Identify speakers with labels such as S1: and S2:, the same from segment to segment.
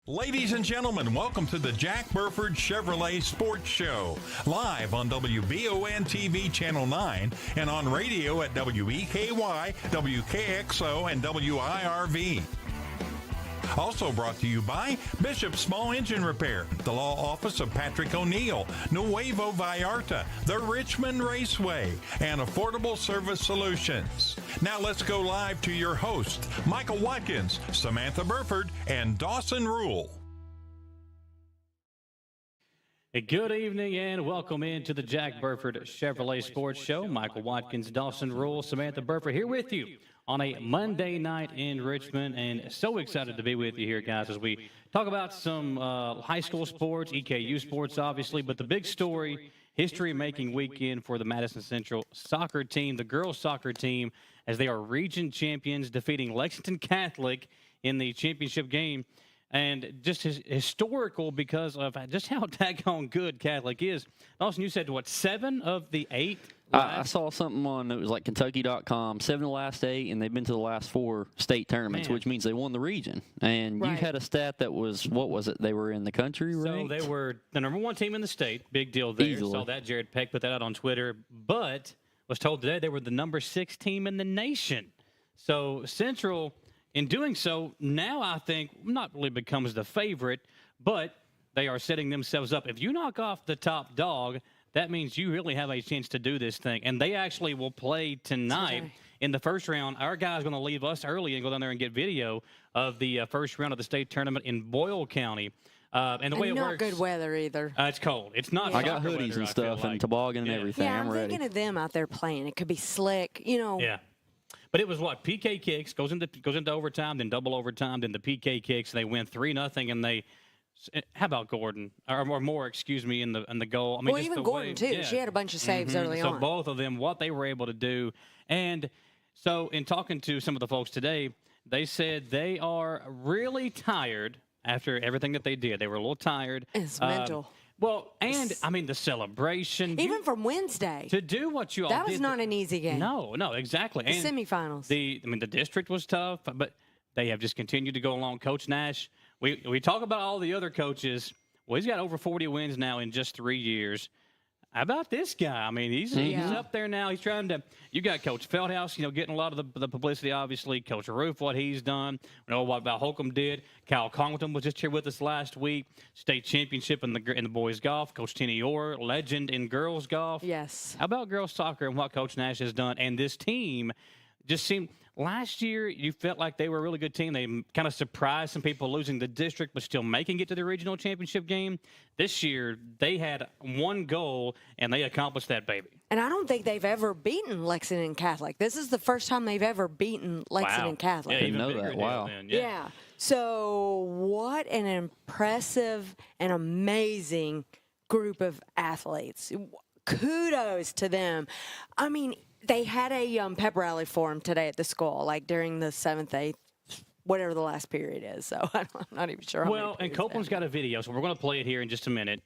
S1: Ladies and gentlemen, welcome to the Jack Burford Chevrolet Sports Show, live on WBON TV Channel 9 and on radio at WEKY, WKXO, and WIRV. Also brought to you by Bishop Small Engine Repair, the law office of Patrick O'Neill, Nuevo Vallarta, the Richmond Raceway, and Affordable Service Solutions. Now let's go live to your hosts, Michael Watkins, Samantha Burford, and Dawson Rule.
S2: Good evening and welcome into the Jack Burford Chevrolet Sports Show. Michael Watkins, Dawson Rule, Samantha Burford here with you on a Monday night in Richmond, and so excited to be with you here, guys, as we talk about some high school sports, EKU sports, obviously, but the big story, history-making weekend for the Madison Central soccer team, the girls soccer team, as they are region champions, defeating Lexington Catholic in the championship game. And just historical because of just how daggone good Catholic is. Dawson, you said, what, 7 of the 8?
S3: I saw something on, it was like Kentucky.com, 7 of the last 8, and they've been to the last 4 state tournaments, which means they won the region. And you had a stat that was, what was it? They were in the country, right?
S2: So they were the #1 team in the state. Big deal there.
S3: Easily.
S2: Saw that. Jared Peck put that out on Twitter. But was told today they were the #6 team in the nation. So Central, in doing so, now I think not really becomes the favorite, but they are setting themselves up. If you knock off the top dog, that means you really have a chance to do this thing. And they actually will play tonight in the first round. Our guy's going to leave us early and go down there and get video of the first round of the state tournament in Boyle County. And the way it works,
S4: not good weather either.
S2: It's cold. It's not.
S3: I got hoodies
S2: weather,
S3: and stuff and toboggan and everything.
S4: Yeah,
S3: I'm
S4: I'm
S3: ready.
S4: thinking of them out there playing. It could be slick, you know.
S2: Yeah. But it was what? PK kicks, goes into overtime, then double overtime, then the PK kicks, and they win 3-0, and they – how about Gordon? Or more, excuse me, in the goal. I mean,
S4: well,
S2: just
S4: even
S2: the
S4: Gordon,
S2: way,
S4: too.
S2: Yeah.
S4: She had a bunch of saves early on.
S2: So both of them, what they were able to do. And so in talking to some of the folks today, they said they are really tired after everything that they did. They were a little tired.
S4: It's mental.
S2: Well, and, I mean, the celebration.
S4: Even from Wednesday.
S2: To do what you all did.
S4: That was not an easy game.
S2: No, exactly.
S4: The semifinals.
S2: The district was tough, but they have just continued to go along. Coach Nash, we talk about all the other coaches. Well, he's got over 40 wins now in just 3 years. How about this guy? I mean, he's up there now. He's trying to – you got Coach Feldhouse, getting a lot of the publicity, obviously. Coach Roof, what he's done. We know what Val Holcomb did. Kyle Congleton was just here with us last week. State championship in the boys' golf. Coach Tenny Orr, legend in girls' golf.
S4: Yes.
S2: How about girls' soccer and what Coach Nash has done? And this team just seemed – last year, you felt like they were a really good team. They kind of surprised some people losing the district, but still making it to the regional championship game. This year, they had one goal, and they accomplished that, baby.
S4: And I don't think they've ever beaten Lexington Catholic. This is the first time they've ever beaten Lexington Catholic.
S2: Yeah, even
S3: know
S2: bigger
S3: that.
S2: deal
S3: Wow.
S2: then,
S4: Yeah. So what an impressive and amazing group of athletes. Kudos to them. I mean, they had a pep rally for them today at the school, like during the 7th, 8th, whatever the last period is. So I'm not even sure.
S2: Well, and Copeland's got a video, so we're going to play it here in just a minute.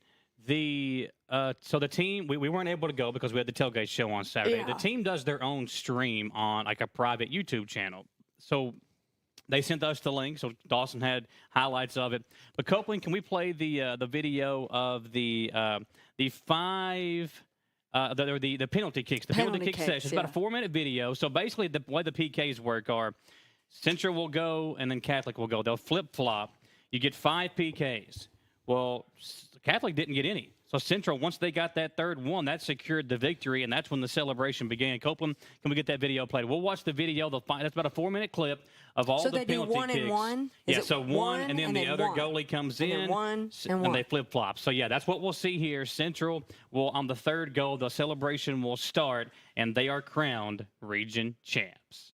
S2: So the team, we weren't able to go because we had the tailgate show on Saturday.
S4: Yeah.
S2: The team does their own stream on like a private YouTube channel. So they sent us the link, so Dawson had highlights of it. But Copeland, can we play the video of the 5 the penalty kicks, the penalty kick session? It's about a 4-minute video. So basically, the way the PKs work are Central will go and then Catholic will go. They'll flip-flop. You get 5 PKs. Well, Catholic didn't get any. So Central, once they got that third one, that secured the victory, and that's when the celebration began. Copeland, can we get that video played? We'll watch the video. That's about a 4-minute clip of all the penalty kicks. So they do 1 and 1? Yeah, so one, and then the other goalie comes in, and they flip-flop. So, yeah, that's what we'll see here. Central will, on the third goal, the celebration will start, and they are crowned region champs.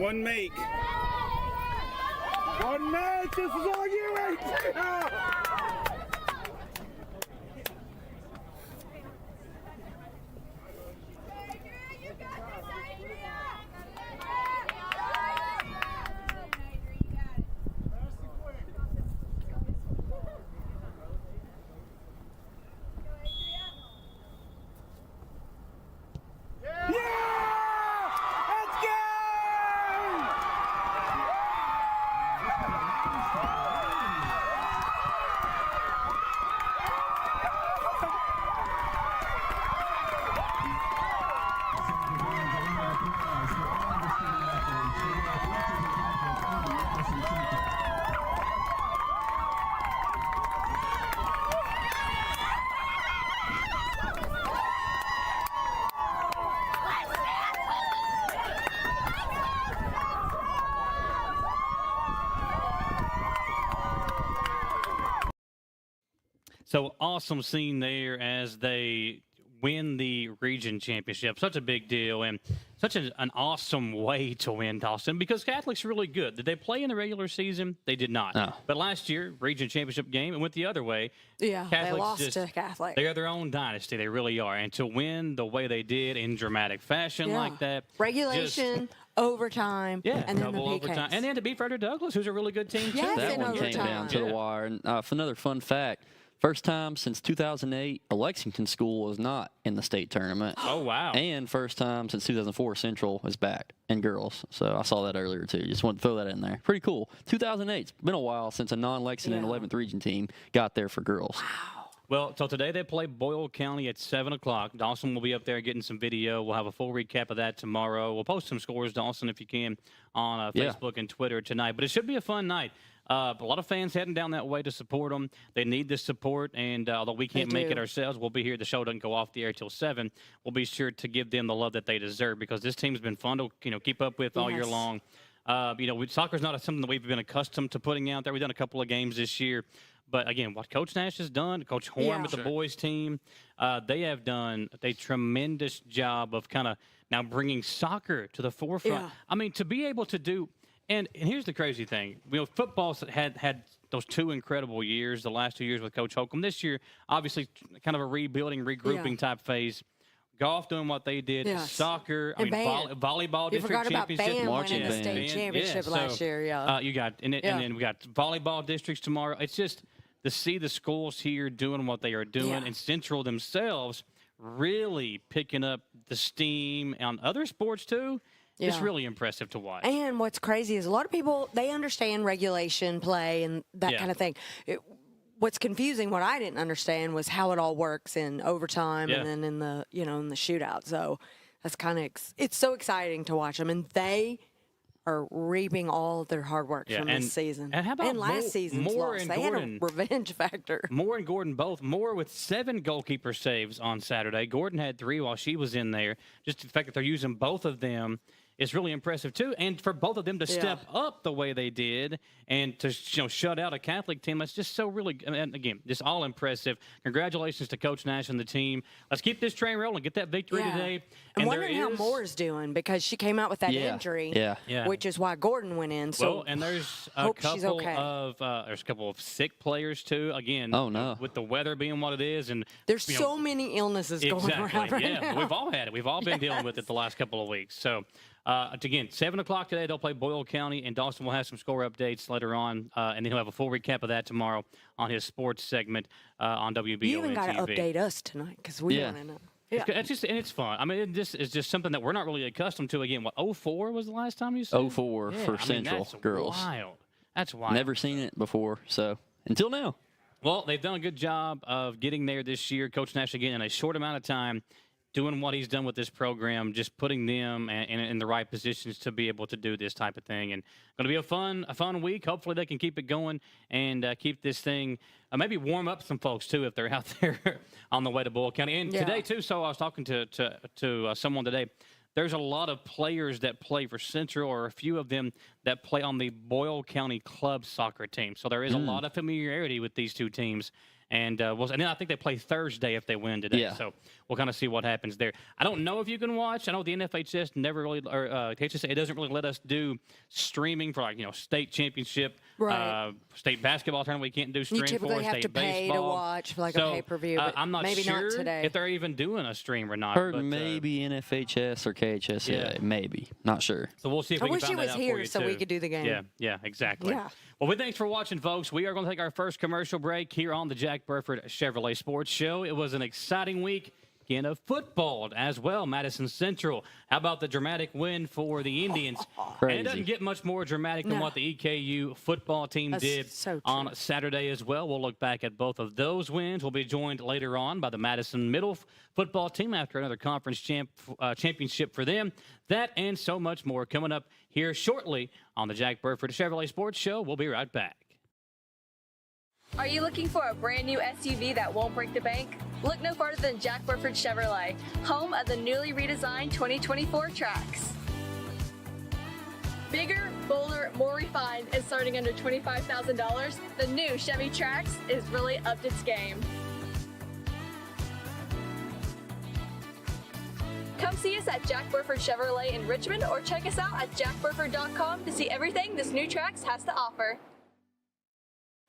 S5: One make. One make. This is all you, AT.
S2: So awesome scene there as they win the region championship. Such a big deal and such an awesome way to win, Dawson, because Catholic's really good. Did they play in the regular season? They did not.
S3: No.
S2: But last year, region championship game, it went the other way.
S4: Yeah,
S2: Catholic's
S4: they lost to Catholic.
S2: They're their own dynasty. They really are. And to win the way they did in dramatic fashion like that.
S4: Regulation, overtime,
S2: Yeah,
S4: and then the
S2: double
S4: PKs.
S2: overtime. And then to beat Frederick Douglass, who's a really good team,
S4: Yes,
S2: too.
S3: That
S4: in
S3: one came
S4: overtime.
S3: down to the wire. And for another fun fact, first time since 2008, a Lexington school was not in the state tournament.
S2: Oh, wow.
S3: And first time since 2004, Central is back in girls. So I saw that earlier, too. Just wanted to throw that in there. Pretty cool. 2008, it's been a while since a non-Lexington 11th region team got there for girls.
S2: Well, so today they play Boyle County at 7 o'clock. Dawson will be up there getting some video. We'll have a full recap of that tomorrow. We'll post some scores, Dawson, if you can, on Facebook and Twitter tonight. But it should be a fun night. A lot of fans heading down that way to support them. They need this support, and although we can't make it ourselves, we'll be here. The show doesn't go off the air till 7. We'll be sure to give them the love that they deserve because this team's been fun to keep up with all year long. Soccer's not something that we've been accustomed to putting out there. We've done a couple of games this year. But, again, what Coach Nash has done, Coach Horn with the boys team, they have done a tremendous job of kind of now bringing soccer to the forefront.
S4: Yeah.
S2: I mean, to be able to do – and here's the crazy thing. Football's had those 2 incredible years, the last 2 years with Coach Holcomb. This year, obviously, kind of a rebuilding, regrouping type phase. Golf doing what they did, soccer, volleyball
S4: You
S2: district
S4: forgot about
S2: championship,
S4: band
S3: marching
S4: winning the
S3: band.
S4: state championship last year.
S2: You got and then we got volleyball districts tomorrow. It's just to see the schools here doing what they are doing, and Central themselves really picking up the steam on other sports too. It's really impressive to watch.
S4: And what's crazy is a lot of people, they understand regulation play and that kind of thing. What's confusing, what I didn't understand was how it all works in overtime and then in the, in the shootout. So that's kind of, it's so exciting to watch them. And they are reaping all of their hard work from this season.
S2: And how about
S4: last season's
S2: Moore
S4: loss?
S2: and
S4: They
S2: Gordon,
S4: had a revenge factor.
S2: Moore and Gordon both. Moore with 7 goalkeeper saves on Saturday. Gordon had 3 while she was in there. Just the fact that they're using both of them is really impressive too, and for both of them to step up the way they did and to shut out a Catholic team, that's just so really. And again, just all impressive. Congratulations to Coach Nash and the team. Let's keep this train rolling. Get that victory today.
S4: I'm wondering how Moore's doing because she came out with that injury, which is why Gordon went in. So
S2: and there's a couple of sick players too. Again, with the weather being what it is, and
S4: there's so many illnesses going around right now.
S2: We've all had it. We've all been dealing with it the last couple of weeks. So. Again, 7 o'clock today, they'll play Boyle County, and Dawson will have some score updates later on, and then he'll have a full recap of that tomorrow on his sports segment on WBON
S4: You even got to
S2: TV.
S4: Update us tonight because we want to know. Yeah.
S2: It's fun. I mean, this is just something that we're not really accustomed to. Again, 04 was the last time you saw
S3: 04 for Central girls.
S2: Wild. That's wild.
S3: Never seen it before, so until now.
S2: Well, they've done a good job of getting there this year. Coach Nash, again, in a short amount of time, doing what he's done with this program, just putting them in the right positions to be able to do this type of thing. And going to be a fun week. Hopefully they can keep it going and keep this thing, maybe warm up some folks, too, if they're out there on the way to Boyle County. And today, too, so I was talking to someone today. There's a lot of players that play for Central, or a few of them that play on the Boyle County club soccer team. So there is a lot of familiarity with these two teams. And then I think they play Thursday if they win today.
S3: Yeah.
S2: So we'll kind of see what happens there. I don't know if you can watch. I know the NFHS never really, or HSA, it doesn't really let us do streaming for state championship, state basketball tournament. We can't do stream
S4: you typically
S2: for
S4: have
S2: state
S4: to pay
S2: baseball.
S4: to watch for like a pay-per-view. But
S2: I'm not
S4: maybe
S2: sure
S4: not today.
S2: if they're even doing a stream or not.
S3: Heard
S2: but,
S3: maybe NFHS or KHSA, maybe. Not sure.
S2: So we'll see if we can find that out for you,
S4: I wish he was here so we could do the game.
S2: Yeah, exactly.
S4: Yeah.
S2: Well, thanks for watching, folks. We are going to take our first commercial break here on the Jack Burford Chevrolet Sports Show. It was an exciting week of football as well. Madison Central. How about the dramatic win for the Indians? And it doesn't get much more dramatic than what the EKU football team did on Saturday as well. We'll look back at both of those wins. We'll be joined later on by the Madison Middle Football team after another conference championship for them. That and so much more coming up here shortly on the Jack Burford Chevrolet Sports Show. We'll be right back.
S6: Are you looking for a brand new SUV that won't break the bank? Look no farther than Jack Burford Chevrolet, home of the newly redesigned 2024 Trax. Bigger, bolder, more refined, and starting under $25,000, the new Chevy Trax is really upped its game. Come see us at Jack Burford Chevrolet in Richmond or check us out at jackburford.com to see everything this new Trax has to offer.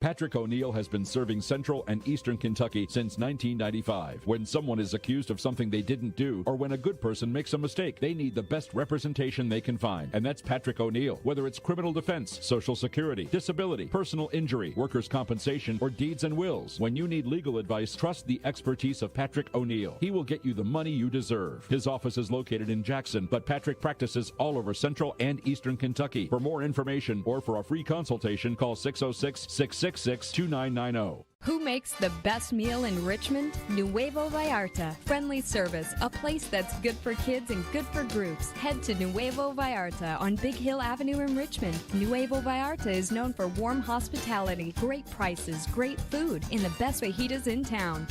S7: Patrick O'Neill has been serving Central and Eastern Kentucky since 1995. When someone is accused of something they didn't do, or when a good person makes a mistake, they need the best representation they can find. And that's Patrick O'Neill. Whether it's criminal defense, Social Security, disability, personal injury, workers' compensation, or deeds and wills, when you need legal advice, trust the expertise of Patrick O'Neill. He will get you the money you deserve. His office is located in Jackson, but Patrick practices all over Central and Eastern Kentucky. For more information or for a free consultation, call 606-666-2990.
S8: Who makes the best meal in Richmond? Nuevo Vallarta. Friendly service, a place that's good for kids and good for groups. Head to Nuevo Vallarta on Big Hill Avenue in Richmond. Nuevo Vallarta is known for warm hospitality, great prices, great food, and the best fajitas in town.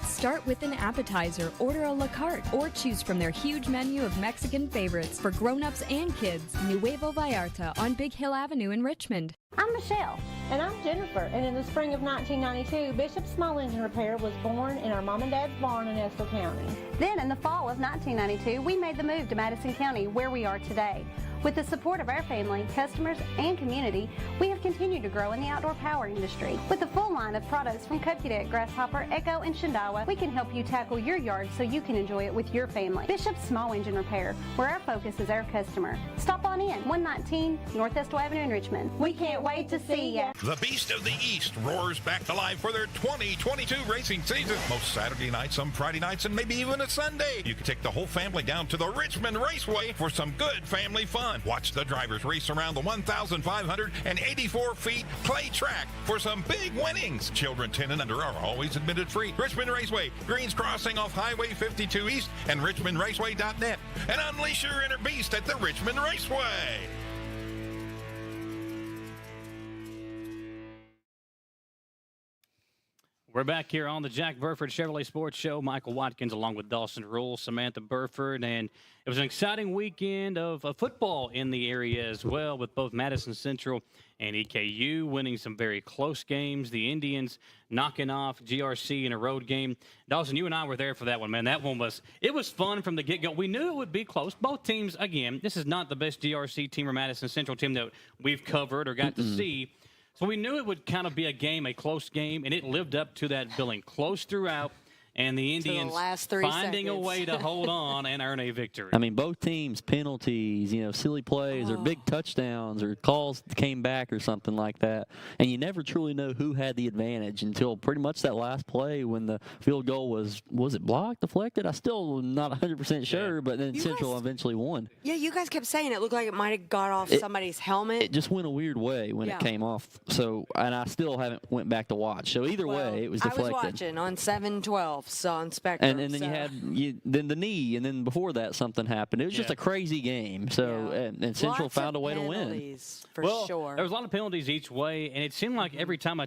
S8: Start with an appetizer, order a la carte, or choose from their huge menu of Mexican favorites for grown-ups and kids. Nuevo Vallarta on Big Hill Avenue in Richmond.
S9: I'm Michelle.
S10: And I'm Jennifer, and in the spring of 1992, Bishop Small Engine Repair was born in our mom and dad's barn in Estill County.
S9: Then in the fall of 1992, we made the move to Madison County, where we are today. With the support of our family, customers, and community, we have continued to grow in the outdoor power industry. With a full line of products from Kopudek, Grasshopper, Echo, and Shindawa, we can help you tackle your yard so you can enjoy it with your family. Bishop Small Engine Repair, where our focus is our customer. Stop on in, 119 North Estill Avenue in Richmond. We can't wait to see ya.
S1: The Beast of the East roars back to life for their 2022 racing season. Most Saturday nights, some Friday nights, and maybe even a Sunday. You can take the whole family down to the Richmond Raceway for some good family fun. Watch the drivers race around the 1,584 feet clay track for some big winnings. Children 10 and under are always admitted free. Richmond Raceway, Greens Crossing off Highway 52 East, and richmondraceway.net. And unleash your inner beast at the Richmond Raceway.
S2: We're back here on the Jack Burford Chevrolet Sports Show. Michael Watkins along with Dawson Rule, Samantha Burford, and it was an exciting weekend of football in the area as well, with both Madison Central and EKU winning some very close games. The Indians knocking off GRC in a road game. Dawson, you and I were there for that one, man. That one was fun from the get-go. We knew it would be close. Both teams, again, this is not the best GRC team or Madison Central team that we've covered or got to see. So we knew it would kind of be a close game, and it lived up to that billing. Close throughout, and the Indians finding a way to hold on and earn a victory.
S3: I mean, both teams, penalties, silly plays or big touchdowns or calls came back or something like that. And you never truly know who had the advantage until pretty much that last play when the field goal was it blocked, deflected? I still am not 100% sure, but then Central eventually won.
S4: Yeah, you guys kept saying it looked like it might have got off somebody's helmet.
S3: It just went a weird way when it came off. So, and I still haven't went back to watch. So either way, it was deflected.
S4: I was watching on 712. On Spectrum.
S3: And then you had then the knee, and then before that something happened. It was just a crazy game. So and Central found a way to win.
S4: For sure.
S2: There was a lot of penalties each way, and it seemed like every time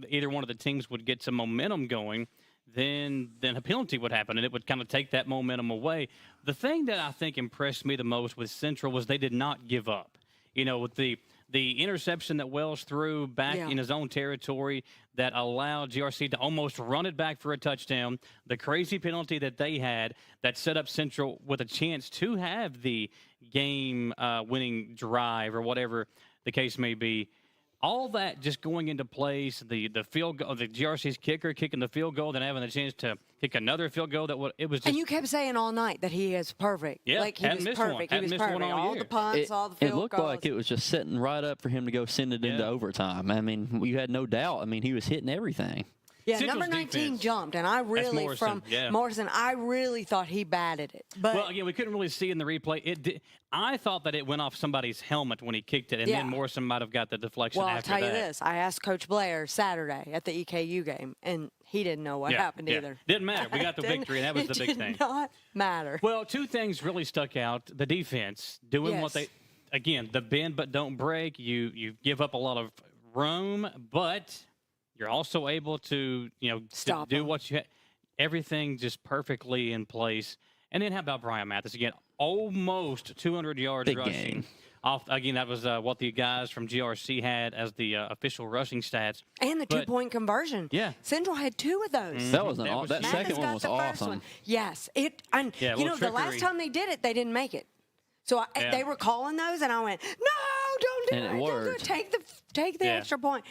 S2: either one of the teams would get some momentum going, then a penalty would happen, and it would kind of take that momentum away. The thing that I think impressed me the most with Central was they did not give up. With the The interception that Wells threw back in his own territory that allowed GRC to almost run it back for a touchdown. The crazy penalty that they had that set up Central with a chance to have the game-winning drive or whatever the case may be. All that just going into place, the field goal, the GRC's kicker kicking the field goal, then having the chance to kick another field goal. It was just,
S4: and you kept saying all night that he is perfect.
S2: Yeah,
S4: like he was perfect. He was perfect. All the punts, all the field goals.
S3: It looked like it was just setting right up for him to go send it into overtime. I mean, you had no doubt. I mean, he was hitting everything.
S4: Yeah,
S2: Central's
S4: number 19
S2: defense.
S4: Jumped, and I really, Morrison, I really thought he batted it. But
S2: well, again, we couldn't really see in the replay. I thought that it went off somebody's helmet when he kicked it, and then Morrison might have got the deflection after that.
S4: Well, I'll tell you this. I asked Coach Blair Saturday at the EKU game, and he didn't know what happened either.
S2: Didn't matter. We got the victory, and that was the big thing.
S4: It did not matter.
S2: Well, two things really stuck out. The defense, doing what they – again, the bend but don't break. You give up a lot of room, but – you're also able to, to do what you everything just perfectly in place. And then how about Brian Mathis again? Almost 200 yards
S3: Big
S2: rushing.
S3: game.
S2: Off again, that was what the guys from GRC had as the official rushing stats.
S4: And the 2-point conversion.
S2: Yeah,
S4: Central had 2 of those.
S3: That was that second one was awesome.
S4: Yes, the last time they did it, they didn't make it. So they were calling those, and I went, "No, don't do it!
S3: And it worked.
S4: Don't do it. Take the extra point."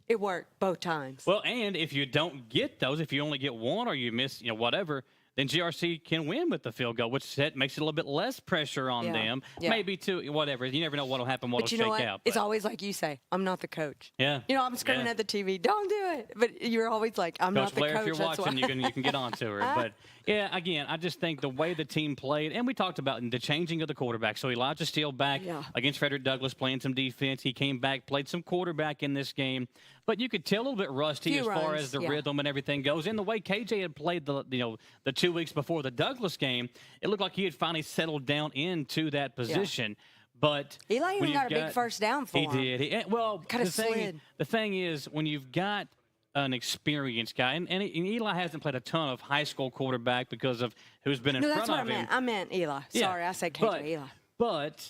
S4: It worked both times.
S2: Well, and if you don't get those, if you only get one or you miss, whatever, then GRC can win with the field goal, which makes it a little bit less pressure on them. Yeah. Maybe two, whatever. You never know what will happen, what will shake out.
S4: It's always like you say, I'm not the coach.
S2: Yeah.
S4: I'm screaming at the TV, don't do it. But you're always like, I'm not the
S2: Blair,
S4: coach.
S2: If you're watching, you can get on to her. But, yeah, again, I just think the way the team played, and we talked about the changing of the quarterback. So Elijah Steele back against Frederick Douglass playing some defense. He came back, played some quarterback in this game. But you could tell a little bit rusty as far as the rhythm and everything goes. And the way KJ had played the 2 weeks before the Douglas game, it looked like he had finally settled down into that position. Yeah. But
S4: Eli even got a big first down for him.
S2: He did. The thing is, when you've got an experienced guy, and Eli hasn't played a ton of high school quarterback because of who's been in front of him.
S4: No, that's what I meant. I meant Eli. Sorry, I said KJ. Eli.
S2: But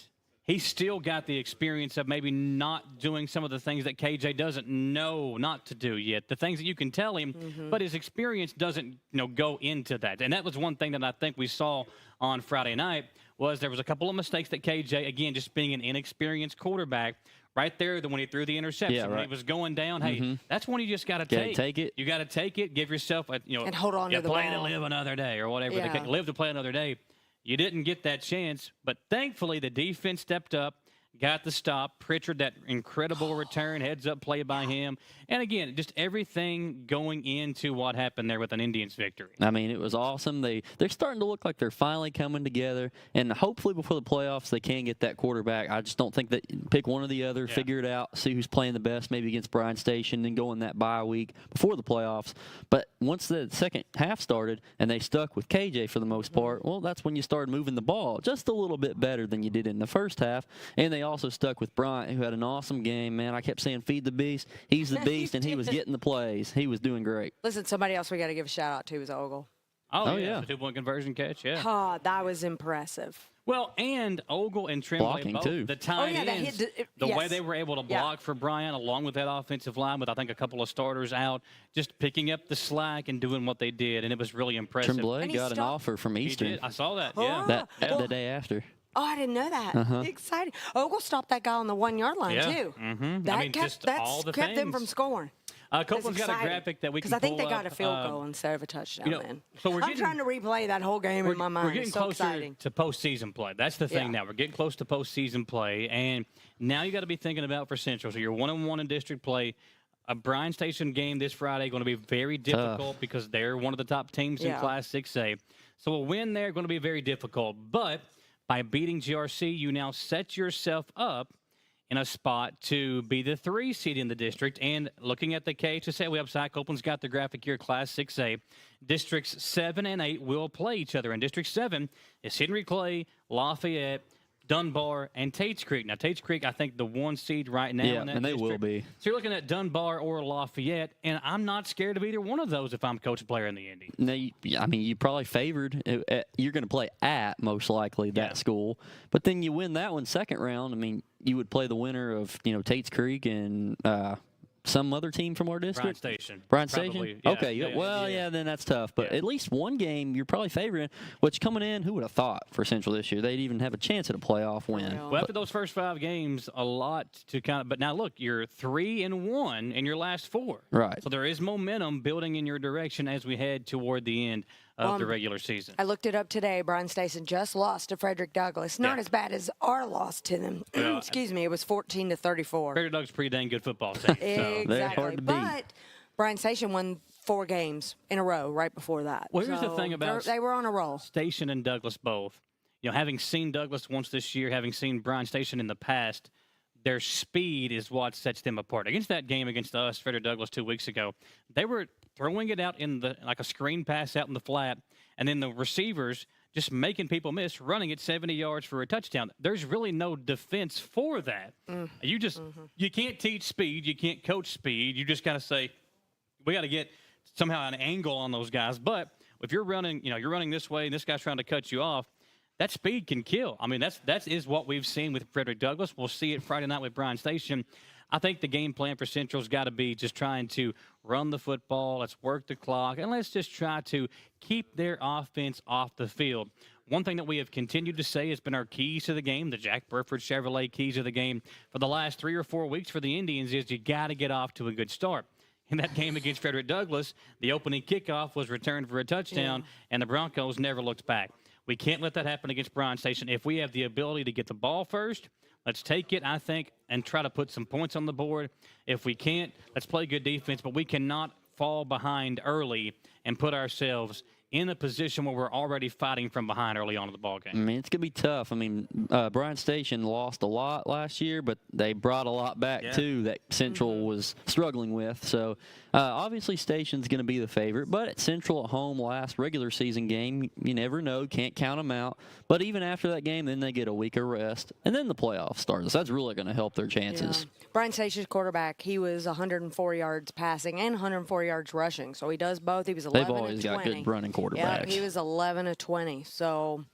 S2: he's still got the experience of maybe not doing some of the things that KJ doesn't know not to do yet. The things that you can tell him, but his experience doesn't, go into that. And that was one thing that I think we saw on Friday night was there was a couple of mistakes that KJ, again, just being an inexperienced quarterback, right there when he threw the interception, when he was going down, hey, that's when you just got to take
S3: it.
S2: You got to take it, give yourself a,
S4: and hold on to the
S2: play
S4: ball.
S2: to live another day or whatever. They live to play another day. You didn't get that chance, but thankfully the defense stepped up, got the stop. Pritchard, that incredible return, heads-up play by him. And, again, just everything going into what happened there with an Indians victory.
S3: I mean, it was awesome. They're starting to look like they're finally coming together, and hopefully before the playoffs they can get that quarterback. I just don't think that pick one or the other, figure it out, see who's playing the best, maybe against Bryan Station, then go in that bye week before the playoffs. But once the second half started and they stuck with KJ for the most part, well, that's when you started moving the ball just a little bit better than you did in the first half. And they also stuck with Bryant, who had an awesome game, man. I kept saying, feed the beast. He's the beast, and he was getting the plays. He was doing great.
S4: Listen, somebody else we got to give a shout-out to is Ogle.
S2: Oh yeah. The 2-point conversion catch,
S4: Oh, that was impressive.
S2: Well, and Ogle and Tremblay both,
S3: too.
S2: the tight ends, the way they were able to block for Bryant along with that offensive line with, I think, a couple of starters out, just picking up the slack and doing what they did, and it was really impressive.
S3: Tremblay got an offer from Eastern.
S2: He did. I saw that,
S3: the day after.
S4: Oh, I didn't know that. Exciting. Ogle stopped that guy on the 1-yard line, too.
S2: That
S4: kept them from scoring.
S2: Copeland's got a graphic that we can pull up.
S4: Because I think they got a field goal instead of a touchdown then.
S2: So
S4: I'm trying to replay that whole game in my mind.
S2: We're getting closer to postseason play. That's the thing now. We're getting close to postseason play. And now you got to be thinking about for Central. So you're 1-1 in district play. A Bryan Station game this Friday going to be very difficult because they're one of the top teams in Class 6A. So a win there going to be very difficult. But by beating GRC, you now set yourself up in a spot to be the 3 seed in the district. And looking at the KHSA website, Copeland's got the graphic here, Class 6A. Districts 7 and 8 will play each other. In District 7 is Henry Clay, Lafayette, Dunbar, and Tates Creek. Now, Tates Creek, I think the 1 seed right now.
S3: Yeah,
S2: in that
S3: and they
S2: district.
S3: will be.
S2: So you're looking at Dunbar or Lafayette, and I'm not scared of either one of those if I'm coach and player in the Indy.
S3: Now, you probably favored. You're going to play at most likely that school, but then you win that one second round. I mean, you would play the winner of Tates Creek and some other team from our district. Bryan Station.
S2: Yeah,
S3: Okay. Yeah, then that's tough. But at least one game you're probably favoring. Which coming in, who would have thought for Central this year they'd even have a chance at a playoff win?
S2: Well, after those first 5 games, a lot to kind of. But now look, you're 3-1 in your last 4.
S3: Right.
S2: So there is momentum building in your direction as we head toward the end of the regular season.
S4: I looked it up today. Bryan Station just lost to Frederick Douglass. Not as bad as our loss to them. Excuse me. It was 14-34.
S2: Frederick Douglass is a pretty dang good football team.
S4: Exactly.
S3: Hard to beat.
S4: But Bryan Station won 4 games in a row right before that.
S2: Well, here's the thing about
S4: they were on a roll.
S2: Station and Douglass both. Having seen Douglass once this year, having seen Bryan Station in the past, their speed is what sets them apart. Against that game against us, Frederick Douglass 2 weeks ago, they were throwing it out in like a screen pass out in the flat, and then the receivers just making people miss, running it 70 yards for a touchdown. There's really no defense for that. You can't teach speed. You can't coach speed. You just got to say, we got to get somehow an angle on those guys. But if you're running, you're running this way and this guy's trying to cut you off, that speed can kill. I mean, that is what we've seen with Frederick Douglass. We'll see it Friday night with Bryan Station. I think the game plan for Central's got to be just trying to run the football. Let's work the clock, and let's just try to keep their offense off the field. One thing that we have continued to say has been our keys to the game, the Jack Burford Chevrolet keys of the game for the last 3 or 4 weeks for the Indians is you got to get off to a good start. In that game against Frederick Douglass, the opening kickoff was returned for a touchdown, and the Broncos never looked back. We can't let that happen against Bryan Station. If we have the ability to get the ball first, let's take it, I think, and try to put some points on the board. If we can't, let's play good defense, but we cannot fall behind early and put ourselves in a position where we're already fighting from behind early on in the ball game.
S3: I mean, it's going to be tough. I mean, Bryan Station lost a lot last year, but they brought a lot back, too, that Central was struggling with. So, obviously, Station's going to be the favorite. But at Central at home last regular season game, you never know. Can't count them out. But even after that game, then they get a week of rest. And then the playoffs start. So that's really going to help their chances.
S4: Yeah. Bryan Station's quarterback, he was 104 yards passing and 104 yards rushing. So he does both. He was 11
S3: They've always got good running quarterbacks.
S4: Yeah, he was 11 of 20. So,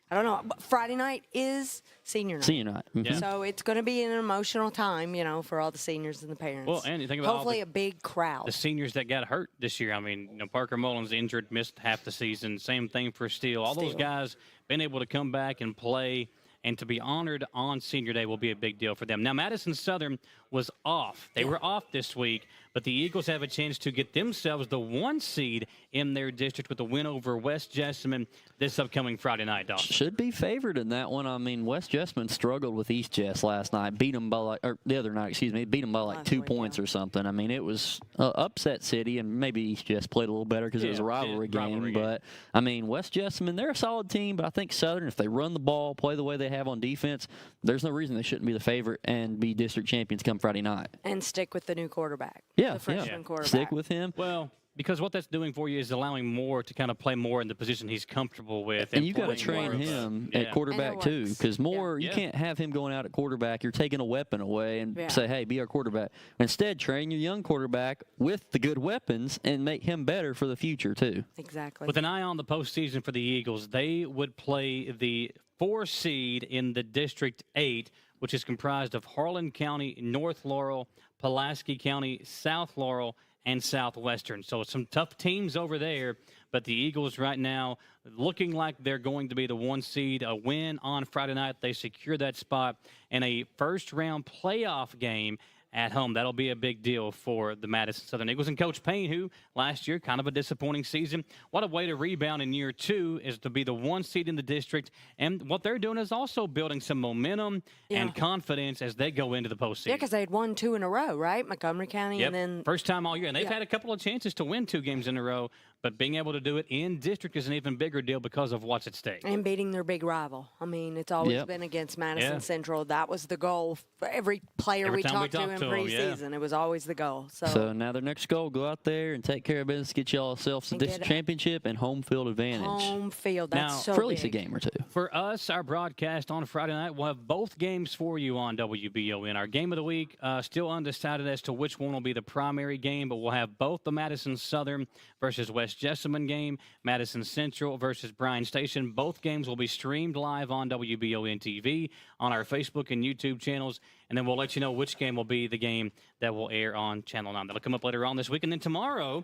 S4: I don't know. Friday night is senior night.
S3: Senior night. Mm-hmm.
S4: So, it's going to be an emotional time, for all the seniors and the parents.
S2: Well, and you think about
S4: hopefully a big crowd.
S2: The seniors that got hurt this year. I mean, Parker Mullins injured, missed half the season. Same thing for Steele. All those guys been able to come back and play. And to be honored on Senior Day will be a big deal for them. Now, Madison Southern was off. They were off this week, but the Eagles have a chance to get themselves the 1 seed in their district with a win over West Jessamine this upcoming Friday night, Dawson.
S3: Should be favored in that one. I mean, West Jessamine struggled with East Jess last night. Beat them by the other night, beat them by like 2 points or something. I mean, it was an upset city, and maybe East Jess played a little better because it was a rivalry game. But, I mean, West Jessamine, they're a solid team, but I think Southern, if they run the ball, play the way they have on defense, there's no reason they shouldn't be the favorite and be district champions come Friday night.
S4: And stick with the new quarterback.
S3: Yeah,
S4: the freshman quarterback.
S3: Stick with him.
S2: Well, because what that's doing for you is allowing Moore to kind of play more in the position he's comfortable with.
S3: And you got to train him at quarterback too, because Moore, you can't have him going out at quarterback. You're taking a weapon away and say, hey, be our quarterback. Instead, train your young quarterback with the good weapons and make him better for the future too.
S4: Exactly.
S2: With an eye on the postseason for the Eagles, they would play the 4 seed in the District 8, which is comprised of Harlan County, North Laurel, Pulaski County, South Laurel, and Southwestern. So some tough teams over there, but the Eagles right now looking like they're going to be the 1 seed. A win on Friday night, they secure that spot in a first-round playoff game at home. That'll be a big deal for the Madison Southern Eagles. And Coach Payne, who last year, kind of a disappointing season, what a way to rebound in year 2 is to be the 1 seed in the district. And what they're doing is also building some momentum and confidence as they go into the postseason.
S4: Yeah, because they had won 2 in a row, right? Montgomery County and then...
S2: First time all year. And they've had a couple of chances to win 2 games in a row. But being able to do it in district is an even bigger deal because of what's at stake.
S4: And beating their big rival. I mean, it's always been against Madison Central. That was the goal for every player we talked to in preseason. It was always the goal.
S3: So now their next goal, go out there and take care of business, get y'all yourselves a district championship and home field advantage.
S4: Home field, that's
S2: now,
S4: so
S3: for at least
S4: big.
S3: a game or two.
S2: For us, our broadcast on Friday night, we'll have both games for you on WBON. Our game of the week, still undecided as to which one will be the primary game, but we'll have both the Madison Southern versus West Jessamine game, Madison Central versus Bryan Station. Both games will be streamed live on WBON TV, on our Facebook and YouTube channels, and then we'll let you know which game will be the game that will air on Channel 9. That'll come up later on this week, and then tomorrow,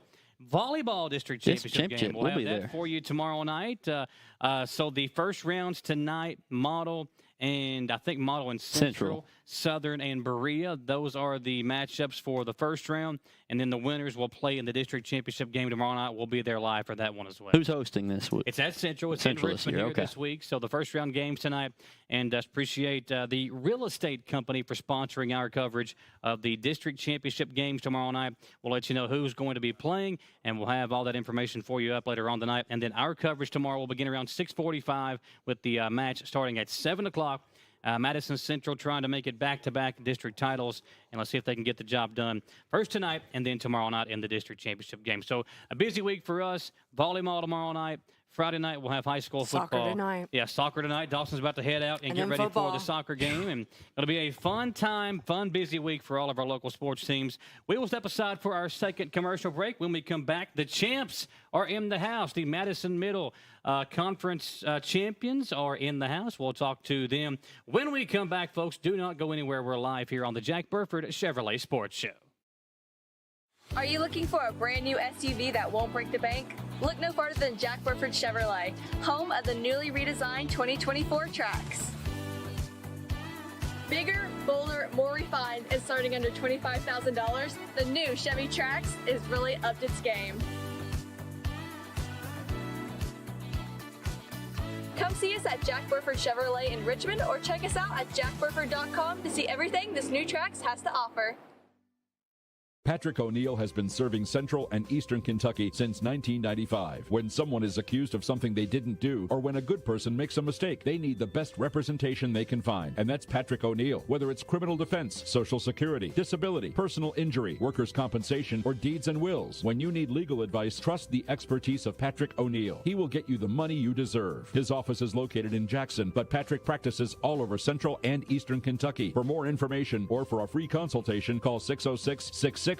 S2: volleyball district championship game. We'll have that for you tomorrow night. So the first rounds tonight, Model and I think Model and Central, Southern and Berea. Those are the matchups for the first round. And then the winners will play in the district championship game tomorrow night. We'll be there live for that one as well.
S3: Who's hosting this week?
S2: It's at Central. It's in Richmond here this week. So the first round games tonight. And appreciate the real estate company for sponsoring our coverage of the district championship games tomorrow night. We'll let you know who's going to be playing, and we'll have all that information for you up later on tonight. And then our coverage tomorrow will begin around 6:45 with the match starting at 7 o'clock. Madison Central trying to make it back-to-back district titles, and let's see if they can get the job done first tonight and then tomorrow night in the district championship game. So a busy week for us. Volleyball tomorrow night. Friday night, we'll have high school football.
S4: Soccer tonight.
S2: Yeah, soccer tonight. Dawson's about to head out and get ready for the soccer game. And it'll be a fun time, fun, busy week for all of our local sports teams. We will step aside for our second commercial break. When we come back, the champs are in the house. The Madison Middle Conference champions are in the house. We'll talk to them when we come back, folks. Do not go anywhere. We're live here on the Jack Burford Chevrolet Sports Show.
S6: Are you looking for a brand new SUV that won't break the bank? Look no farther than Jack Burford Chevrolet, home of the newly redesigned 2024 Trax. Bigger, bolder, more refined, and starting under $25,000, the new Chevy Trax is really upped its game. Come see us at Jack Burford Chevrolet in Richmond or check us out at jackburford.com to see everything this new Trax has to offer.
S7: Patrick O'Neill has been serving Central and Eastern Kentucky since 1995. When someone is accused of something they didn't do, or when a good person makes a mistake, they need the best representation they can find. And that's Patrick O'Neill. Whether it's criminal defense, Social Security, disability, personal injury, workers' compensation, or deeds and wills. When you need legal advice, trust the expertise of Patrick O'Neill. He will get you the money you deserve. His office is located in Jackson, but Patrick practices all over Central and Eastern Kentucky. For more information or for a free consultation, call 606-666-2990.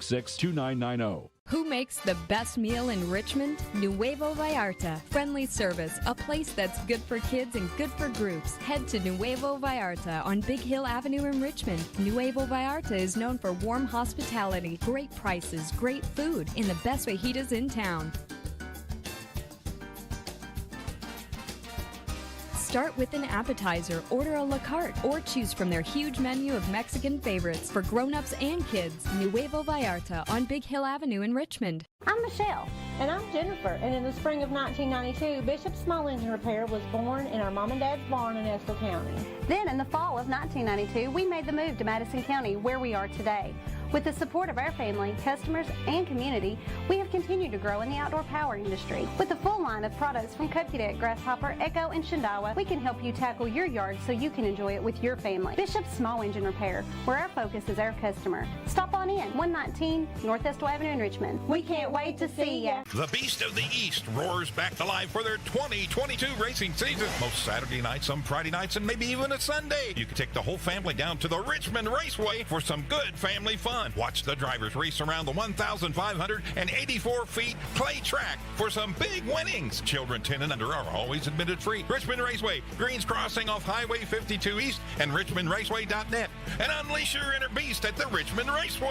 S8: Who makes the best meal in Richmond? Nuevo Vallarta. Friendly service, a place that's good for kids and good for groups. Head to Nuevo Vallarta on Big Hill Avenue in Richmond. Nuevo Vallarta is known for warm hospitality, great prices, great food, and the best fajitas in town. Start with an appetizer, order a la carte, or choose from their huge menu of Mexican favorites for grown-ups and kids. Nuevo Vallarta on Big Hill Avenue in Richmond.
S9: I'm Michelle.
S10: And I'm Jennifer, and in the spring of 1992, Bishop Small Engine Repair was born in our mom and dad's barn in Estill County.
S9: Then in the fall of 1992, we made the move to Madison County, where we are today. With the support of our family, customers, and community, we have continued to grow in the outdoor power industry. With a full line of products from Kokudet, Grasshopper, Echo, and Shindawa, we can help you tackle your yard so you can enjoy it with your family. Bishop Small Engine Repair, where our focus is our customer. Stop on in, 119 North Estill Avenue in Richmond. We can't wait to see ya.
S1: The Beast of the East roars back to life for their 2022 racing season. Most Saturday nights, some Friday nights, and maybe even a Sunday. You can take the whole family down to the Richmond Raceway for some good family fun. Watch the drivers race around the 1,584 feet clay track for some big winnings. Children 10 and under are always admitted free. Richmond Raceway, Greens Crossing off Highway 52 East, and richmondraceway.net. And unleash your inner beast at the Richmond Raceway.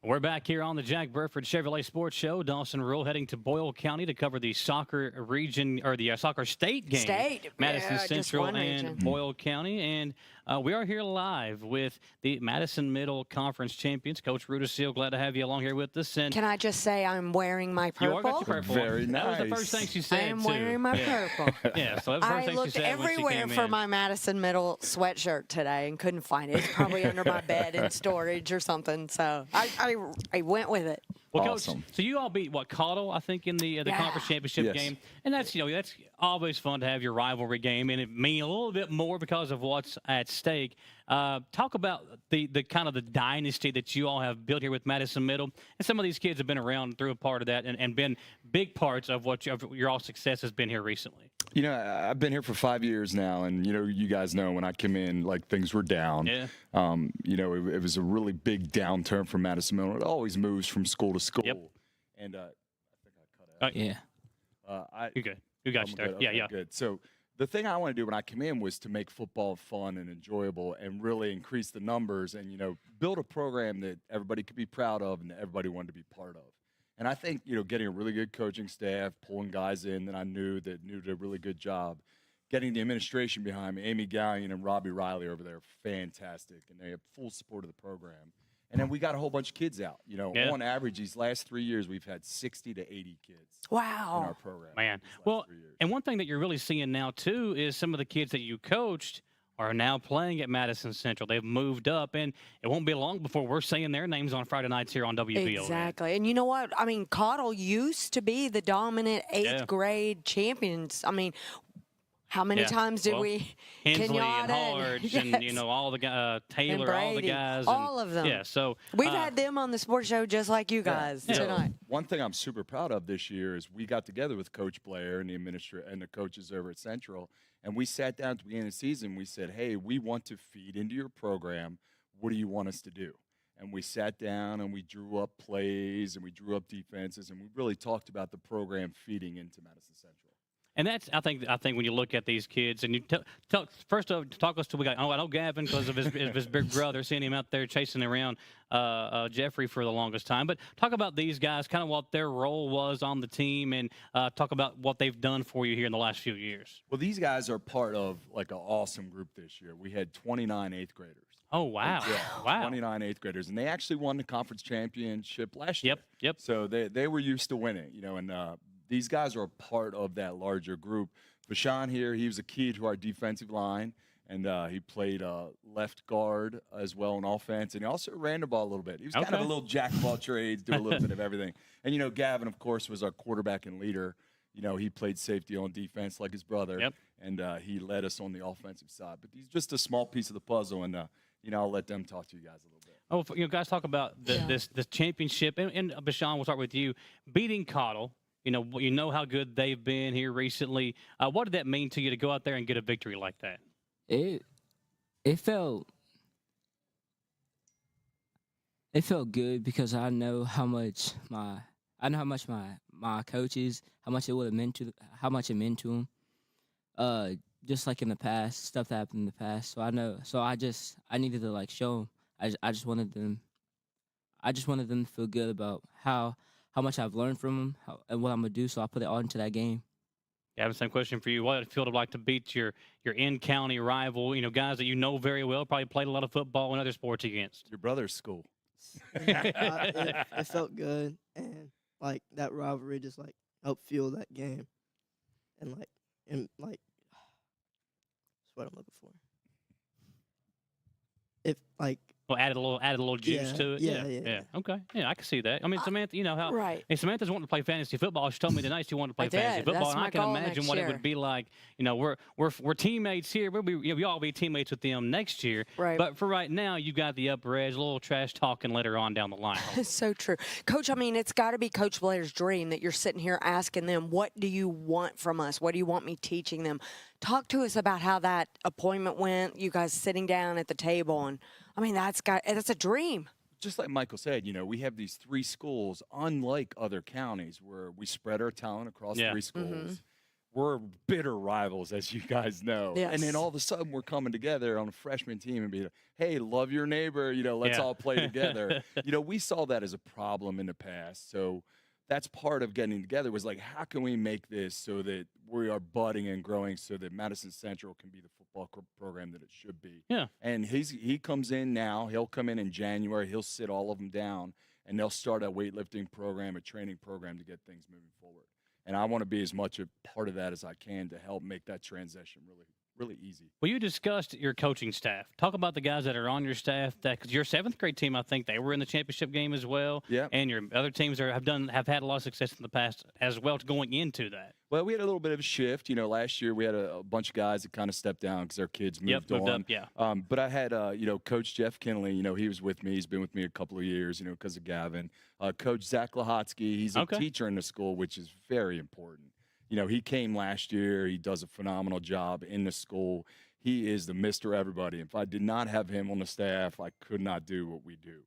S2: We're back here on the Jack Burford Chevrolet Sports Show. Dawson Rule heading to Boyle County to cover the soccer region, or the soccer state game.
S4: State.
S2: Madison
S4: Yeah,
S2: Central and Boyle County. And We are here live with the Madison Middle Conference champions. Coach Rudisill, glad to have you along here with us. And
S4: Can I just say I'm wearing my purple?
S2: you are got your purple.
S11: Very
S2: That was the
S11: nice.
S2: first thing she said,
S4: I am
S2: too.
S4: wearing my purple.
S2: Yeah, so that was the first
S4: I
S2: thing
S4: looked
S2: she said when she
S4: everywhere
S2: came
S4: for
S2: in.
S4: my Madison Middle sweatshirt today and couldn't find it. It's probably under my bed in storage or something. So I went with it.
S2: Well,
S11: Awesome.
S2: Coach, so you all beat Caudle, I think, in the conference championship
S11: Yes.
S2: game, and that's that's always fun to have your rivalry game, and it means a little bit more because of what's at stake. Talk about the kind of the dynasty that you all have built here with Madison Middle, and some of these kids have been around through a part of that, and been big parts of what your all success has been here recently.
S11: You know, I've been here for 5 years now, and, you guys know when I came in, like, things were down.
S2: Yeah.
S11: It was a really big downturn for Madison Middle. It always moves from school to school.
S2: Yep.
S11: And I think I cut out.
S2: Yeah. You're good. You got you there.
S11: Good.
S2: Yeah,
S11: Okay,
S2: yeah.
S11: Good. So the thing I want to do when I come in was to make football fun and enjoyable and really increase the numbers and, build a program that everybody could be proud of and that everybody wanted to be part of. And I think, getting a really good coaching staff, pulling guys in that I knew did a really good job, getting the administration behind me, Amy Gallion and Robbie Riley over there, fantastic, and they have full support of the program. And then we got a whole bunch of kids out. On average, these last 3 years, we've had 60 to 80 kids
S4: Wow.
S11: in our program.
S2: Man.
S11: these last
S2: Well,
S11: 3 years.
S2: and one thing that you're really seeing now, too, is some of the kids that you coached are now playing at Madison Central. They've moved up, and it won't be long before we're saying their names on Friday nights here on WBO.
S4: Exactly. And you know what? I mean, Caudle used to be the dominant eighth grade champions. I mean, how many times did we?
S2: Hensley
S4: Kenyatta
S2: and Harge and, all the guys, Taylor, all the
S4: Brady,
S2: guys.
S4: all of them.
S2: Yeah, so.
S4: We've had them on the sports show just like you guys tonight.
S11: One thing I'm super proud of this year is we got together with Coach Blair and the coaches over at Central, and we sat down at the beginning of the season. We said, hey, we want to feed into your program. What do you want us to do? And we sat down and we drew up plays and we drew up defenses, and we really talked about the program feeding into Madison Central.
S2: And that's I think when you look at these kids and you first of all, talk us to I know Gavin because of his big brother, seeing him out there chasing around Jeffrey for the longest time. But talk about these guys, kind of what their role was on the team, and talk about what they've done for you here in the last few years.
S11: Well, these guys are part of like an awesome group this year. We had 29 eighth graders.
S2: Oh, wow.
S11: Yeah,
S2: Wow.
S11: 29 eighth graders. And they actually won the conference championship last year.
S2: Yep.
S11: So they were used to winning, and these guys are a part of that larger group. Bashan here, he was a key to our defensive line, and he played left guard as well in offense, and he also ran the ball a little bit. He was kind of a little jack of all trades, do a little bit of everything. And, Gavin, of course, was our quarterback and leader. He played safety on defense like his brother, and he led us on the offensive side. But he's just a small piece of the puzzle, and, I'll let them talk to you guys a little bit.
S2: Oh, guys, talk about this championship. And Bashan, we'll start with you. Beating Caudle. You know how good they've been here recently. What did that mean to you to go out there and get a victory like that?
S12: It felt good because I know how much my coaches, how much it meant to them. Just like in the past, stuff that happened in the past. So I know. So I needed to show them. I just wanted them to feel good about how much I've learned from them and what I'm going to do, so I put it all into that game.
S2: Yeah, I have the same question for you. What did it feel like to beat your in-county rival, guys that you know very well, probably played a lot of football and other sports against?
S11: Your brother's school.
S13: It felt good, and, that rivalry just, helped fuel that game. And, that's what I'm looking for.
S2: Well, added a little juice to it. Yeah. Okay. Yeah, I can see that. I mean, Samantha, how and Samantha's wanting to play fantasy football. She told me tonight she wanted to play fantasy football, and I can imagine what it would be like. We're teammates here. We all be teammates with them next year.
S4: Right.
S2: But for right now, you got the upper edge, a little trash talking later on down the line.
S4: It's so true, Coach. I mean, it's got to be Coach Blair's dream that you're sitting here asking them, "What do you want from us? What do you want me teaching them?" Talk to us about how that appointment went. You guys sitting down at the table, and I mean, that's a dream.
S11: Just like Michael said, we have these 3 schools, unlike other counties, where we spread our talent across 3 schools. Mm-hmm. We're bitter rivals, as you guys know.
S4: Yes.
S11: And then all of a sudden, we're coming together on a freshman team and be like, hey, love your neighbor, let's all play together. We saw that as a problem in the past. So that's part of getting together was like, how can we make this so that we are budding and growing so that Madison Central can be the football program that it should be.
S2: Yeah.
S11: And he comes in now. He'll come in January. He'll sit all of them down, and they'll start a weightlifting program, a training program to get things moving forward. And I want to be as much a part of that as I can to help make that transition really easy.
S2: Well, you discussed your coaching staff. Talk about the guys that are on your staff. Because your 7th grade team, I think they were in the championship game as well.
S11: Yeah.
S2: And your other teams have had a lot of success in the past as well going into that.
S11: Well, we had a little bit of a shift. Last year we had a bunch of guys that kind of stepped down because their kids moved on.
S2: Up, yeah.
S11: But I had, Coach Jeff Kinley. He was with me. He's been with me a couple of years, because of Gavin. Coach Zach Lahotsky, he's a teacher in the school, which is very important. He came last year. He does a phenomenal job in the school. He is the Mr. Everybody. If I did not have him on the staff, I could not do what we do.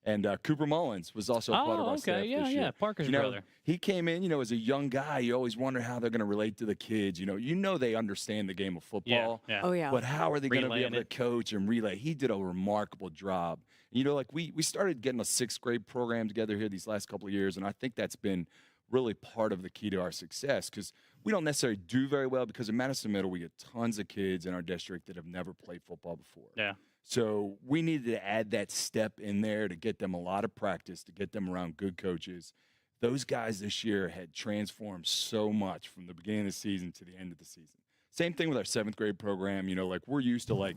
S11: And Cooper Mullins was also part of our staff this year.
S2: Yeah, Parker's brother.
S11: He came in, as a young guy. You always wonder how they're going to relate to the kids. They understand the game of football.
S2: Yeah.
S4: Oh, yeah.
S11: But how are they going to be able to
S2: it.
S11: coach and relay? He did a remarkable job. We started getting a 6th grade program together here these last couple of years, and I think that's been really part of the key to our success because we don't necessarily do very well because in Madison Middle we get tons of kids in our district that have never played football before.
S2: Yeah.
S11: So we needed to add that step in there to get them a lot of practice, to get them around good coaches. Those guys this year had transformed so much from the beginning of the season to the end of the season. Same thing with our 7th grade program. We're used to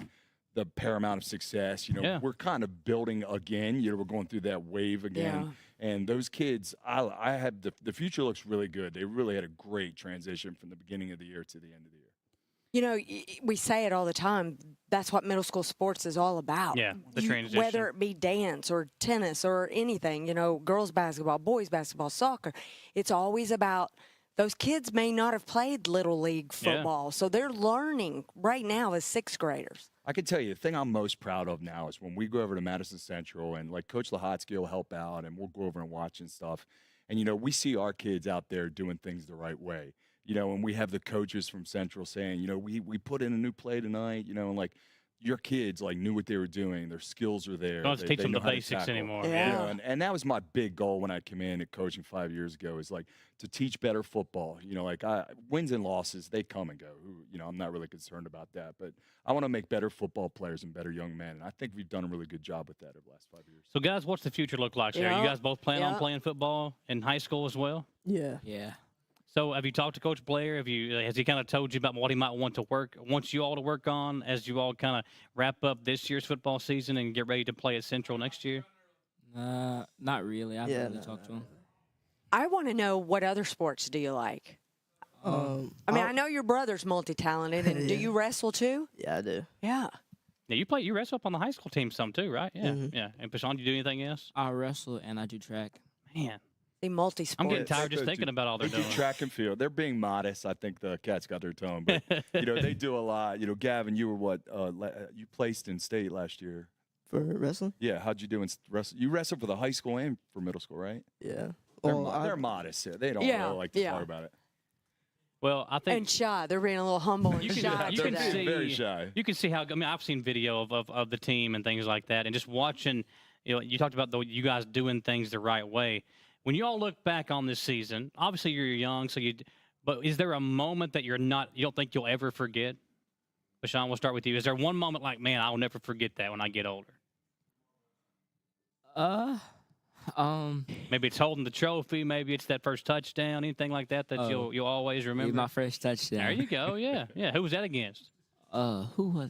S11: the paramount of success. We're kind of building again. We're going through that wave again.
S4: Yeah.
S11: And those kids, I have the future looks really good. They really had a great transition from the beginning of the year to the end of the year.
S4: We say it all the time. That's what middle school sports is all about.
S2: Yeah, the transition.
S4: Whether it be dance or tennis or anything, girls basketball, boys basketball, soccer, it's always about those kids may not have played Little League football, so they're learning right now as 6th graders.
S11: I can tell you the thing I'm most proud of now is when we go over to Madison Central and Coach Lahotsky will help out and we'll go over and watch and stuff. And, we see our kids out there doing things the right way. And we have the coaches from Central saying, we put in a new play tonight, and your kids knew what they were doing. Their skills are there.
S2: Don't teach them the basics anymore.
S4: Yeah.
S11: And that was my big goal when I came in at coaching 5 years ago is to teach better football. Wins and losses, they come and go. I'm not really concerned about that. But I want to make better football players and better young men. And I think we've done a really good job with that over the last 5 years.
S2: So, guys, what's the future look like there? You guys both plan on playing football in high school as well?
S13: Yeah.
S12: Yeah.
S2: So have you talked to Coach Blair? Has he kind of told you about what he might want you all to work on as you all kind of wrap up this year's football season and get ready to play at Central next year?
S12: Not really. I haven't really talked to him.
S4: I want to know, what other sports do you like? I know your brother's multi-talented, and do you wrestle too?
S13: Yeah, I do.
S4: Yeah.
S2: Yeah, you wrestle up on the high school team some too, right? Yeah, yeah. And Pashan, you do anything else?
S12: I wrestle and I do track.
S2: Man.
S4: The multi-sport.
S2: I'm getting tired just thinking about all they're doing.
S11: They do track and field. They're being modest. I think the cats got their tone, but they do a lot. Gavin, you were what? You placed in state last year
S13: for wrestling.
S11: Yeah, how'd you do in wrestling? You wrestled for the high school and for middle school, right?
S13: Yeah.
S11: They're modest. They don't really like to talk about it.
S2: Well, I think
S4: and shy. They're being a little humble and shy.
S2: You can see
S11: very shy.
S2: You can see how. I've seen video of the team and things like that, and just watching. You talked about you guys doing things the right way. When you all look back on this season, obviously you're young, but is there a moment that you don't think you'll ever forget? Bashan, we'll start with you. Is there one moment man, I'll never forget that when I get older? Maybe it's holding the trophy. Maybe it's that first touchdown. Anything like that you'll always remember.
S12: My first touchdown.
S2: There you go. Yeah, yeah. Who was that against?
S12: Who was?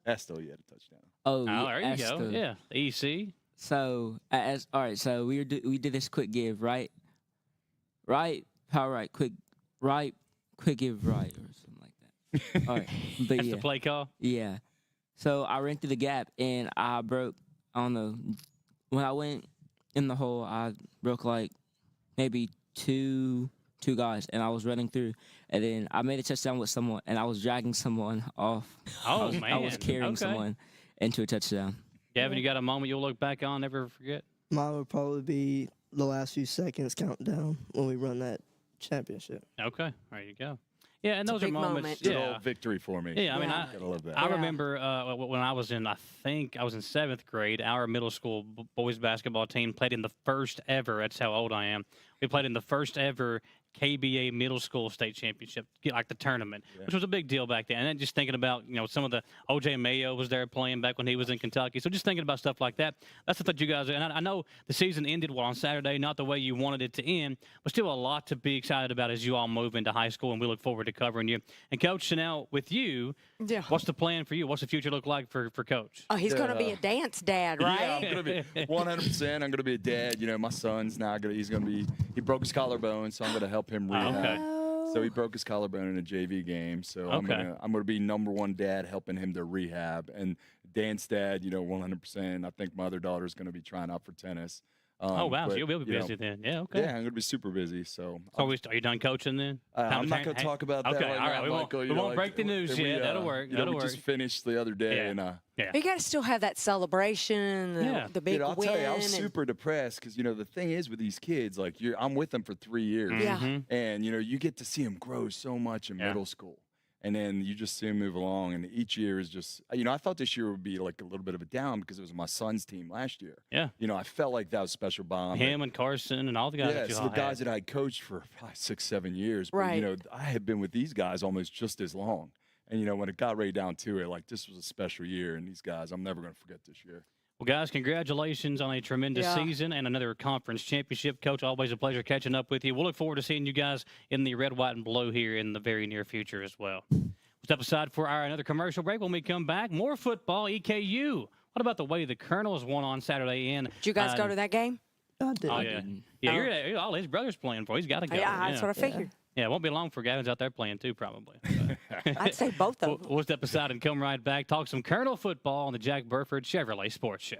S11: Estel, you had a touchdown.
S12: Oh,
S2: there you
S12: Estel.
S2: go. Yeah, the EC.
S12: So all right, so we did this quick give, right, power right, quick give right or something like that. All right, but
S2: That's the play call.
S12: Yeah. So I ran through the gap and I broke. I don't know. When I went in the hole, I broke maybe two guys, and I was running through, and then I made a touchdown with someone, and I was dragging someone off.
S2: Oh man!
S12: I was carrying someone into a touchdown.
S2: Gavin, you got a moment you'll look back on, never forget?
S13: Mine would probably be the last few seconds counting down when we run that championship.
S2: Okay, there you go. Yeah, and
S4: It's a
S2: those are
S4: big
S2: moments.
S4: moment.
S11: Good
S2: Yeah.
S11: old victory for me.
S2: Yeah, I mean,
S11: Gotta love that.
S2: I remember when I was in, I think I was in 7th grade, our middle school boys basketball team played in the first ever, that's how old I am, we played in the first ever KBA middle school state championship, like the tournament, which was a big deal back then. And then just thinking about, some of the O.J. Mayo was there playing back when he was in Kentucky. So just thinking about stuff like that. That's what you guys are. And I know the season ended on Saturday, not the way you wanted it to end, but still a lot to be excited about as you all move into high school, and we look forward to covering you. And Coach Chanel, with you, what's the plan for you? What's the future look like for Coach?
S4: Oh, he's going to be a dance dad, right?
S11: Yeah, I'm going to be 100%. I'm going to be a dad. My son's now he broke his collarbone, so I'm going to help him rehab.
S2: Okay.
S11: So he broke his collarbone in a JV game. So I'm gonna be number one dad, helping him to rehab, and dance dad. 100%. I think my other daughter's gonna be trying out for tennis.
S2: Oh wow, so you'll be busy then. Yeah, okay.
S11: Yeah, I'm gonna be super busy. So
S2: are you done coaching then?
S11: I'm not gonna talk about that.
S2: Okay,
S11: right
S2: all right.
S11: now,
S2: We
S11: Michael.
S2: won't break the news yet. That'll work. That'll
S11: we
S2: work.
S11: just finished the other day, and
S4: You got to still have that celebration, the big
S11: I'll
S4: win.
S11: tell you, I was super depressed because the thing is with these kids, like I'm with them for 3 years, and you get to see them grow so much in middle school, and then you just see them move along, and each year is just, I thought this year would be like a little bit of a down because it was my son's team last year.
S2: Yeah,
S11: I felt like that was a special bond.
S2: Him and Carson and all the guys.
S11: Yeah,
S2: that you
S11: it's
S2: all
S11: the guys
S2: had.
S11: that I coached for 5, 6, 7 years. But,
S4: Right.
S11: I had been with these guys almost just as long. And, when it got right down to it, like, this was a special year. And these guys, I'm never going to forget this year.
S2: Well, guys, congratulations on a tremendous season and another conference championship. Coach, always a pleasure catching up with you. We'll look forward to seeing you guys in the red, white, and blue here in the very near future as well. We'll step aside for another commercial break. When we come back, more football, EKU. What about the way the Colonels won on Saturday?
S4: Did you guys go to that game?
S13: I did.
S2: Oh, yeah. Yeah, all his brother's playing for. He's got to go.
S4: Yeah, that's what I figured.
S2: Yeah, it won't be long for Gavin's out there playing too, probably.
S4: I'd say both of them.
S2: We'll step aside and come right back, talk some Colonel football on the Jack Burford Chevrolet Sports Show.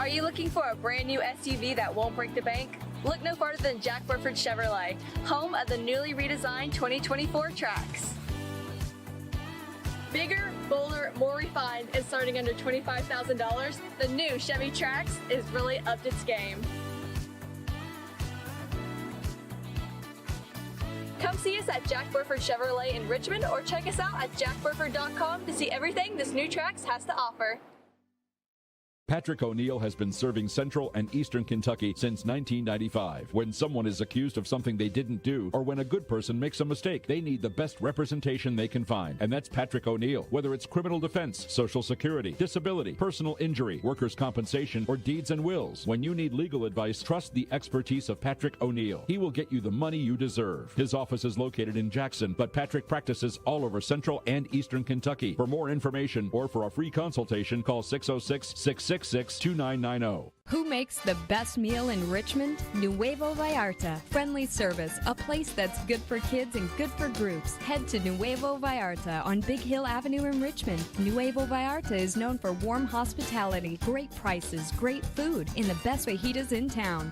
S6: Are you looking for a brand new SUV that won't break the bank? Look no farther than Jack Burford Chevrolet, home of the newly redesigned 2024 Trax. Bigger, bolder, more refined, and starting under $25,000, the new Chevy Trax is really upped its game. Come see us at Jack Burford Chevrolet in Richmond, or check us out at jackburford.com to see everything this new Trax has to offer.
S7: Patrick O'Neill has been serving Central and Eastern Kentucky since 1995. When someone is accused of something they didn't do, or when a good person makes a mistake, they need the best representation they can find. And that's Patrick O'Neill. Whether it's criminal defense, Social Security, disability, personal injury, workers' compensation, or deeds and wills, when you need legal advice, trust the expertise of Patrick O'Neill. He will get you the money you deserve. His office is located in Jackson, but Patrick practices all over Central and Eastern Kentucky. For more information or for a free consultation, call 606-666-2990.
S8: Who makes the best meal in Richmond? Nuevo Vallarta. Friendly service, a place that's good for kids and good for groups. Head to Nuevo Vallarta on Big Hill Avenue in Richmond. Nuevo Vallarta is known for warm hospitality, great prices, great food, and the best fajitas in town.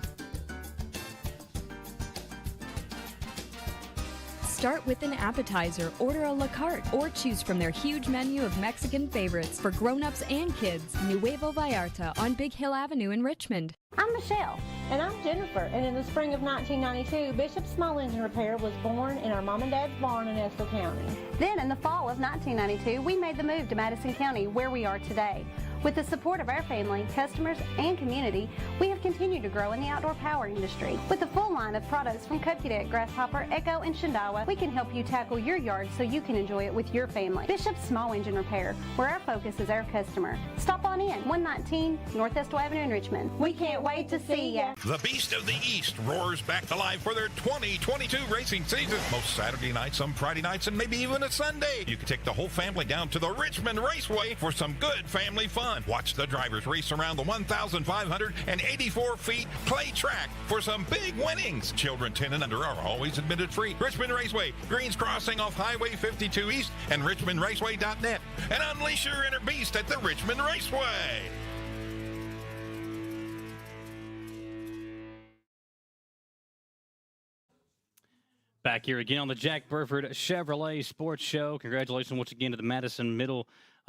S8: Start with an appetizer, order a la carte, or choose from their huge menu of Mexican favorites for grown-ups and kids. Nuevo Vallarta on Big Hill Avenue in Richmond.
S10: I'm Michelle. And I'm Jennifer. And in the spring of 1992, Bishop Small Engine Repair was born in our mom and dad's barn in Estill County.
S9: Then in the fall of 1992, we made the move to Madison County, where we are today. With the support of our family, customers, and community, we have continued to grow in the outdoor power industry. With a full line of products from Cupcadet, Grasshopper, Echo, and Shindawa, we can help you tackle your yard so you can enjoy it with your family. Bishop Small Engine Repair, where our focus is our customer. Stop on in, 119 North Estill Avenue in Richmond. We can't wait to see ya.
S1: The Beast of the East roars back to life for their 2022 racing season. Most Saturday nights, some Friday nights, and maybe even a Sunday. You can take the whole family down to the Richmond Raceway for some good family fun. Watch the drivers race around the 1,584 feet clay track for some big winnings. Children 10 and under are always admitted free. Richmond Raceway, Greens Crossing off Highway 52 East, and richmondraceway.net. And unleash your inner beast at the Richmond Raceway. Back here again on the Jack Burford Chevrolet Sports Show. Congratulations once again to the Madison Middle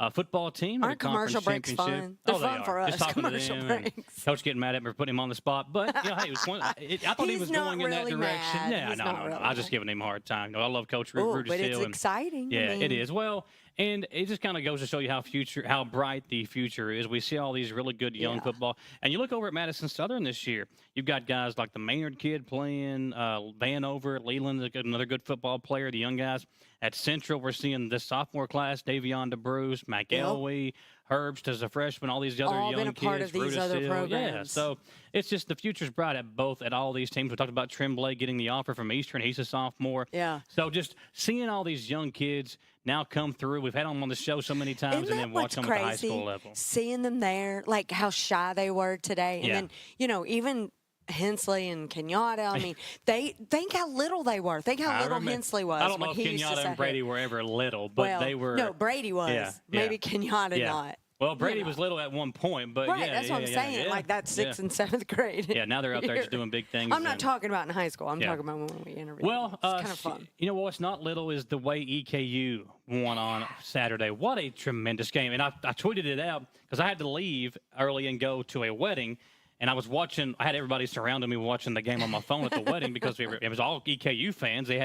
S2: football team.
S4: Aren't commercial breaks fun? They're fun for us.
S2: Just talking
S4: Commercial
S2: to them
S4: breaks.
S2: Coach getting mad at me for putting him on the spot. But, hey, it was one, I thought he was going in that direction.
S4: Mad.
S2: Yeah, no. I was just giving him a hard time. I love Coach Rudis.
S4: But it's exciting.
S2: Yeah, it is. Well, and it just kind of goes to show you how bright the future is. We see all these really good young football. And you look over at Madison Southern this year, you've got guys like the Maynard kid playing, Vanover at Leland, another good football player, the young guys. At Central, we're seeing the sophomore class, Davion DeBruce, McElwee, Herbst as a freshman, all these other young
S4: been a
S2: kids.
S4: part of these other programs.
S2: Yeah, so it's just the future's bright at all these teams. We talked about Tremblay getting the offer from Eastern. He's a sophomore.
S4: Yeah.
S2: So just seeing all these young kids now come through. We've had them on the show so many times, and then watch them at the high school level.
S4: Seeing them there, like how shy they were today, and then even Hensley and Kenyatta. I mean, think how little they were. Think how little Hensley was.
S2: I don't know if
S4: he
S2: Kenyatta and Brady were ever little, but they were.
S4: No, Brady was.
S2: Yeah,
S4: Maybe Kenyatta not.
S2: Well, Brady was little at one point, but
S4: that's what I'm saying. Like that 6th and 7th grade.
S2: Yeah, now they're out there just doing big things.
S4: I'm not talking about in high school. I'm talking about when we interviewed.
S2: Well,
S4: it's kind of fun.
S2: You know what's not little is the way EKU won on Saturday. What a tremendous game! And I tweeted it out because I had to leave early and go to a wedding. And I was watching. I had everybody surrounding me watching the game on my phone at the wedding because it was all EKU fans. We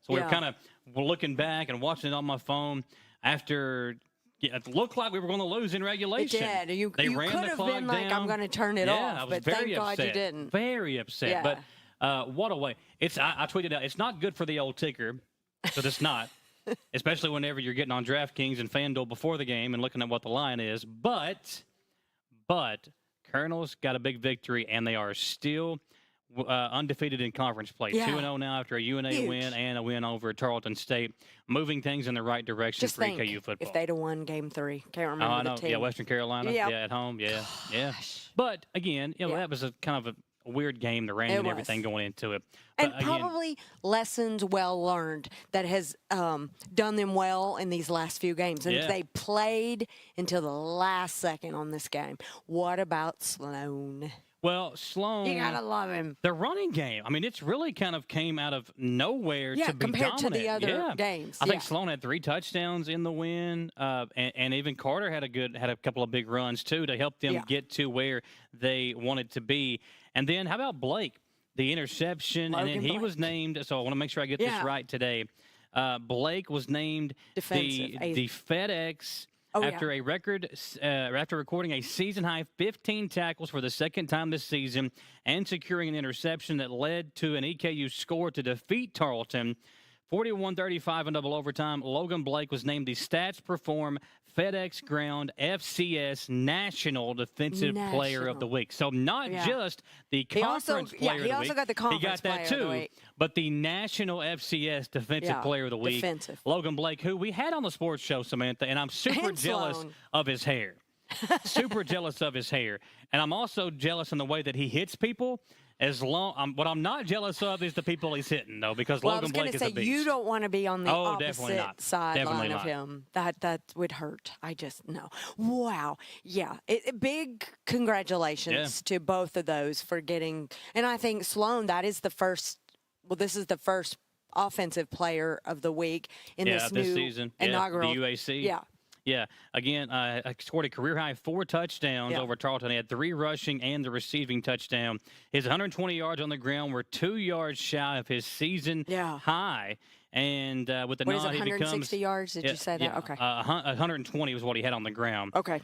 S2: were kind of looking back and watching it on my phone after. Yeah, it looked like we were going to lose in regulation.
S4: It did. You
S2: could
S4: have been like, I'm going to turn it off, but thank God you didn't.
S2: Very upset.
S4: Yeah.
S2: But what a way. I tweeted out, it's not good for the old ticker, because it's not, especially whenever you're getting on DraftKings and FanDuel before the game and looking at what the line is. But Colonel's got a big victory, and they are still undefeated in conference play. 2-0 now after a UNA win and a win over Tarleton State, moving things in the right direction for EKU football.
S4: If they'd have won Game 3, can't remember the team.
S2: Yeah, Western Carolina.
S4: Yep.
S2: Yeah, at home. Yeah, yeah. But again, that was a kind of a weird game, the rain and everything going into it.
S4: But and probably lessons well learned that has done them well in these last few games. And they played until the last second on this game. What about Sloan?
S2: Well, Sloan,
S4: you gotta love him.
S2: The running game, I mean, it's really kind of came out of nowhere to be
S4: compared
S2: dominant.
S4: to the other games.
S2: I think Sloan had 3 touchdowns in the win, and even Carter had a couple of big runs too to help them get to where they wanted to be. And then how about Blake, the interception, and then he was named. So I want to make sure I get this right today. Blake was named the FedEx. After recording a season-high 15 tackles for the second time this season and securing an interception that led to an EKU score to defeat Tarleton, 41-35 in double overtime, Logan Blake was named the Stats Perform FedEx Ground FCS National Defensive Player of the Week. So not just the conference player of the week.
S4: He also got the conference
S2: player of the week. But the National FCS Defensive Player of the Week. Logan Blake, who we had on the sports show, Samantha, and I'm super jealous of his hair. Super jealous of his hair. And I'm also jealous in the way that he hits people. What I'm not jealous of is the people he's hitting, though, because Logan Blake is a beast.
S4: You don't want to be on the opposite sideline of him. That would hurt. I just know. Wow. Yeah. Big congratulations to both of those for getting. And I think Sloan, this is the first offensive player of the week in this new
S2: season.
S4: Inaugural.
S2: The UAC.
S4: Yeah.
S2: Yeah, again, scored a career-high 4 touchdowns over Tarleton. He had 3 rushing and the receiving touchdown. His 120 yards on the ground were 2 yards shy of his season high. And with the nod, he becomes
S4: 160 yards. Did you say that? Okay.
S2: 120 was what he had on the ground.
S4: Okay.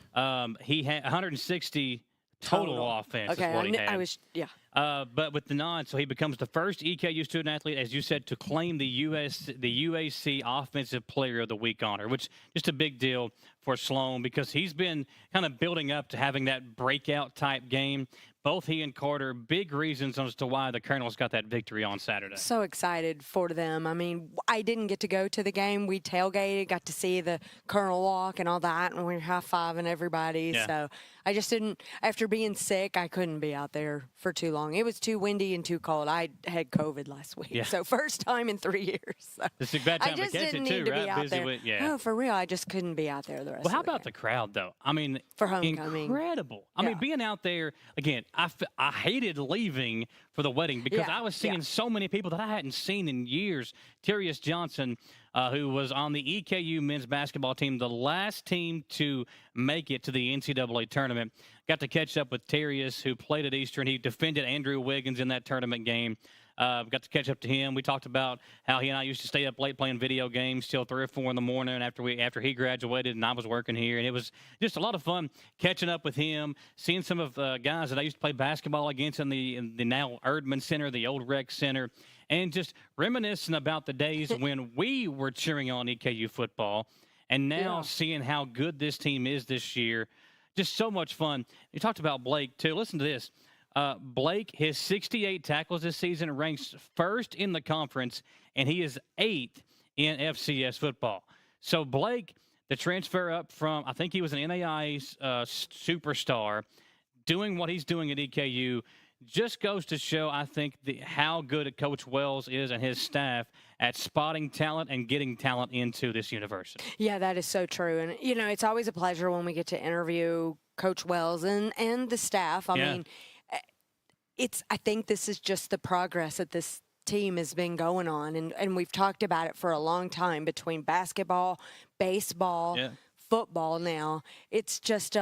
S2: He had 160 total offense.
S4: Okay,
S2: is what he had.
S4: But
S2: with the nod, so he becomes the first EKU student athlete, as you said, to claim the UAC Offensive Player of the Week honor, which just a big deal for Sloan because he's been kind of building up to having that breakout type game. Both he and Carter, big reasons as to why the Colonels got that victory on Saturday.
S4: So excited for them. I mean, I didn't get to go to the game. We tailgated, got to see the Colonel walk and all that, and we were high-fiving everybody. Yeah. So I just didn't, after being sick, I couldn't be out there for too long. It was too windy and too cold. I had COVID last week, so first time in 3 years. So
S2: it's a bad time to catch it, too, right?
S4: Busy with, Oh, for real, I just couldn't be out there the rest of the
S2: Well, how about the crowd, though? I mean,
S4: for homecoming.
S2: Incredible. I mean, being out there, again, I hated leaving for the wedding because I was seeing so many people that I hadn't seen in years. Terrius Johnson who was on the EKU men's basketball team, the last team to make it to the NCAA tournament. Got to catch up with Terrius, who played at Eastern. He defended Andrew Wiggins in that tournament game. Got to catch up to him. We talked about how he and I used to stay up late playing video games till 3 or 4 in the morning after he graduated and I was working here. And it was just a lot of fun catching up with him, seeing some of the guys that I used to play basketball against in the now Erdman Center, the old rec center, and just reminiscing about the days when we were cheering on EKU football and now seeing how good this team is this year. Just so much fun. You talked about Blake, too. Listen to this. Blake, his 68 tackles this season, ranks first in the conference, and he is 8th in FCS football. So Blake, the transfer up from, I think he was an NAIA superstar, doing what he's doing at EKU, just goes to show, I think, how good Coach Wells is and his staff at spotting talent and getting talent into this university.
S4: Yeah, that is so true. And, you know, it's always a pleasure when we get to interview Coach Wells and the staff. I mean, I think this is just the progress that this team has been going on. And we've talked about it for a long time between basketball, baseball, football now. It's just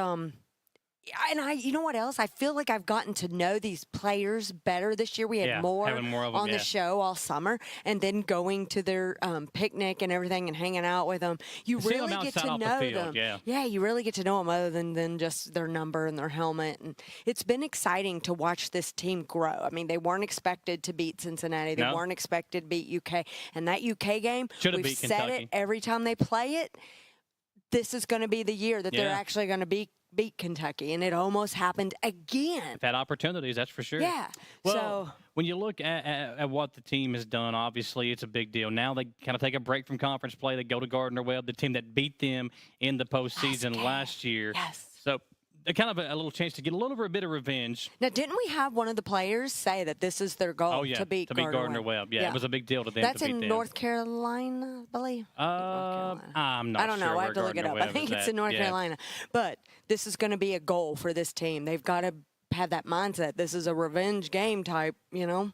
S4: you know what else? I feel like I've gotten to know these players better this year. We had more
S2: of them,
S4: on the show all summer, and then going to their picnic and everything and hanging out with them. You really get to know them. Yeah, you really get to know them other than just their number and their helmet. And it's been exciting to watch this team grow. I mean, they weren't expected to beat Cincinnati. They weren't expected to beat UK. And that UK game, we've said it every time they play it, this is going to be the year that they're actually going to beat Kentucky, and it almost happened again.
S2: They've had opportunities, that's for sure.
S4: Yeah.
S2: Well, when you look at what the team has done, obviously it's a big deal. Now they kind of take a break from conference play. They go to Gardner-Webb, the team that beat them in the postseason last year.
S4: Yes.
S2: So kind of a little chance to get a little bit of revenge.
S4: Now, didn't we have one of the players say that this is their goal to beat
S2: Gardner-Webb? Yeah, it was a big deal to them.
S4: That's
S2: to beat
S4: in
S2: them.
S4: North Carolina, I believe.
S2: I'm not sure.
S4: I don't know. I have to look it up. I think it's in North Carolina. But this is going to be a goal for this team. They've got to have that mindset. This is a revenge game type, you know.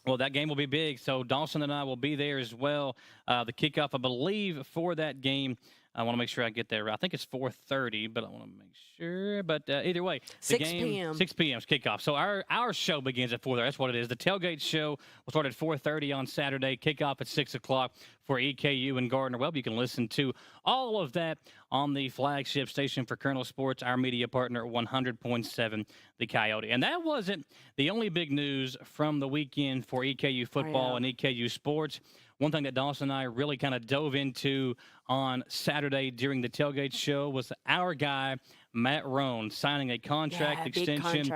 S2: Well, that game will be big, so Dawson and I will be there as well. The kickoff, I believe, for that game. I want to make sure I get there. I think it's 4:30, but I want to make sure. But either way, the
S4: 6
S2: game,
S4: p.m.
S2: 6 p.m. is kickoff. So our show begins at 4:30. That's what it is. The tailgate show will start at 4:30 on Saturday. Kickoff at 6 o'clock for EKU and Gardner-Webb. You can listen to all of that on the flagship station for Colonel Sports, our media partner, 100.7 The Coyote. And that wasn't the only big news from the weekend for EKU football and EKU sports. One thing that Dawson and I really kind of dove into on Saturday during the tailgate show was our guy, Matt Roan, signing a contract extension,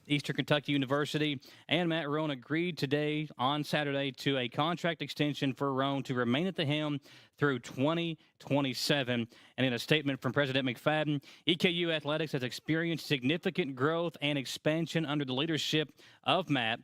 S2: Eastern Kentucky University. And Matt Roan agreed today on Saturday to a contract extension for Roan to remain at the helm through 2027. And in a statement from President McFadden, EKU Athletics has experienced significant growth and expansion under the leadership of Matt.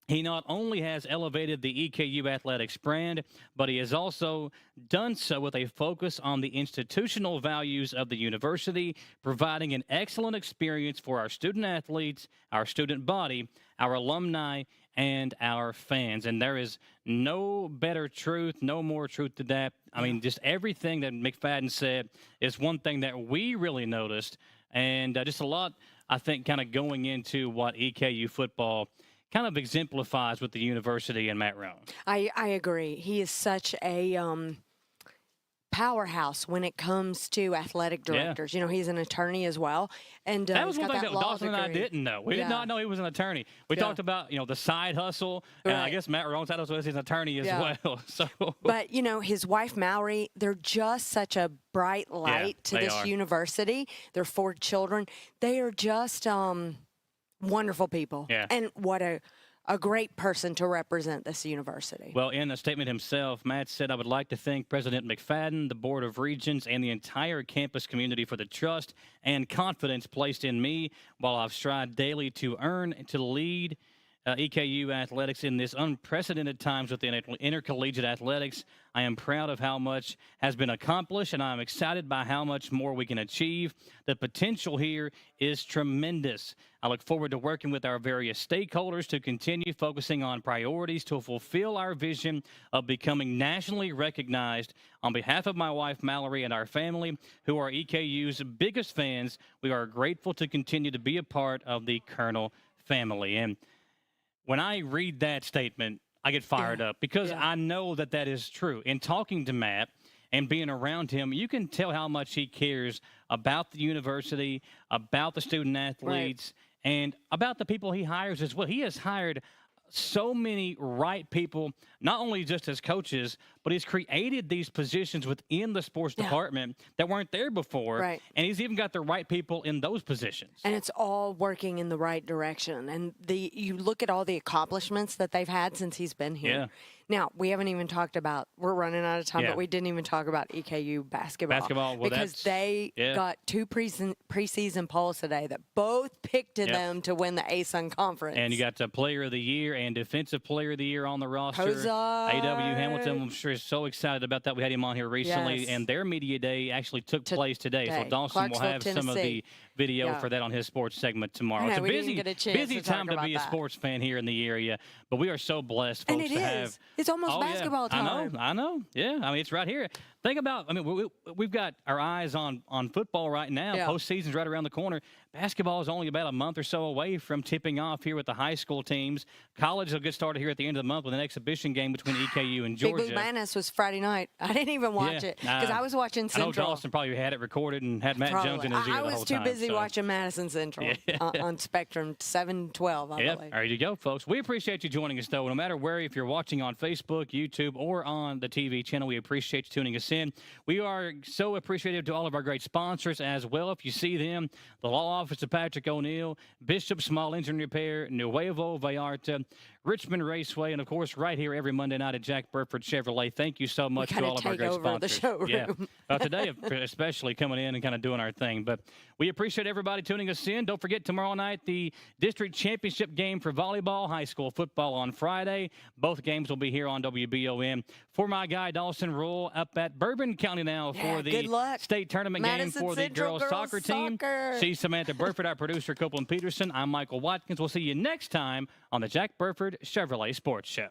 S2: He not only has elevated the EKU athletics brand, but he has also done so with a focus on the institutional values of the university, providing an excellent experience for our student athletes, our student body, our alumni, and our fans. And there is no better truth, no more truth to that. I mean, just everything that McFadden said is one thing that we really noticed. And just a lot, I think, kind of going into what EKU football kind of exemplifies with the university and Matt Roan.
S4: I agree. He is such a powerhouse when it comes to athletic directors. You know, he's an attorney as well. And
S2: that was
S4: he's
S2: one
S4: got
S2: thing that Dawson and I didn't know. We did not know he was an attorney. We talked about, you know, the side hustle. And I guess Matt Roan's side hustle is his attorney as well. So,
S4: but, you know, his wife, Mallory, they're just such a bright light to this university. Their 4 children. They are just wonderful people. And what a great person to represent this university.
S2: Well, in a statement himself, Matt said, "I would like to thank President McFadden, the Board of Regents, and the entire campus community for the trust and confidence placed in me while I've strived daily to earn, to lead, EKU athletics in this unprecedented times with the intercollegiate athletics. I am proud of how much has been accomplished, and I'm excited by how much more we can achieve. The potential here is tremendous. I look forward to working with our various stakeholders to continue focusing on priorities to fulfill our vision of becoming nationally recognized. On behalf of my wife, Mallory, and our family, who are EKU's biggest fans, we are grateful to continue to be a part of the Colonel family. And when I read that statement, I get fired up because I know that that is true. In talking to Matt and being around him, you can tell how much he cares about the university, about the student athletes, and about the people he hires as well. He has hired so many right people, not only just as coaches, but he's created these positions within the sports department that weren't there before.
S4: Right.
S2: And he's even got the right people in those positions.
S4: And it's all working in the right direction. And you look at all the accomplishments that they've had since he's been here.
S2: Yeah.
S4: Now, we haven't even talked about, we're running out of time, but we didn't even talk about EKU basketball.
S2: Well,
S4: because they got 2 preseason polls today that both picked them to win the ASUN Conference.
S2: And you got the Player of the Year and Defensive Player of the Year on the roster.
S4: Kozar.
S2: A.W. Hamilton, I'm sure, is so excited about that. We had him on here recently, and their media day actually took place today. So Dawson will have some of the video for that on his sports segment tomorrow. It's a busy time to be a sports fan here in the area, but we are so blessed, folks,
S4: and
S2: to have.
S4: It's almost basketball time.
S2: I know. Yeah, I mean, it's right here. Think about, I mean, we've got our eyes on football right now. Postseason's right around the corner. Basketball is only about a month or so away from tipping off here with the high school teams. College will get started here at the end of the month with an exhibition game between EKU and Georgia.
S4: Big Blue Madness was Friday night. I didn't even watch it because I was watching Central.
S2: I know Dawson probably had it recorded and had Matt Jones in his ear the whole time.
S4: I was too busy watching Madison Central on Spectrum 712, I believe.
S2: There you go, folks. We appreciate you joining us, though. No matter where, if you're watching on Facebook, YouTube, or on the TV channel, we appreciate you tuning us in. We are so appreciative to all of our great sponsors as well. If you see them, the Law Office of Patrick O'Neill, Bishop Small Engine Repair, Nuevo Vallarta, Richmond Raceway, and, of course, right here every Monday night at Jack Burford Chevrolet. Thank you so much to all of our great sponsors. Today, especially coming in and kind of doing our thing. But we appreciate everybody tuning us in. Don't forget, tomorrow night, the district championship game for volleyball, high school football on Friday. Both games will be here on WBOM. For my guy, Dawson Rule, up at Bourbon County now for the state tournament game for the girls soccer team. She's Samantha Burford, our producer, Copeland Peterson. I'm Michael Watkins. We'll see you next time on the Jack Burford Chevrolet Sports Show.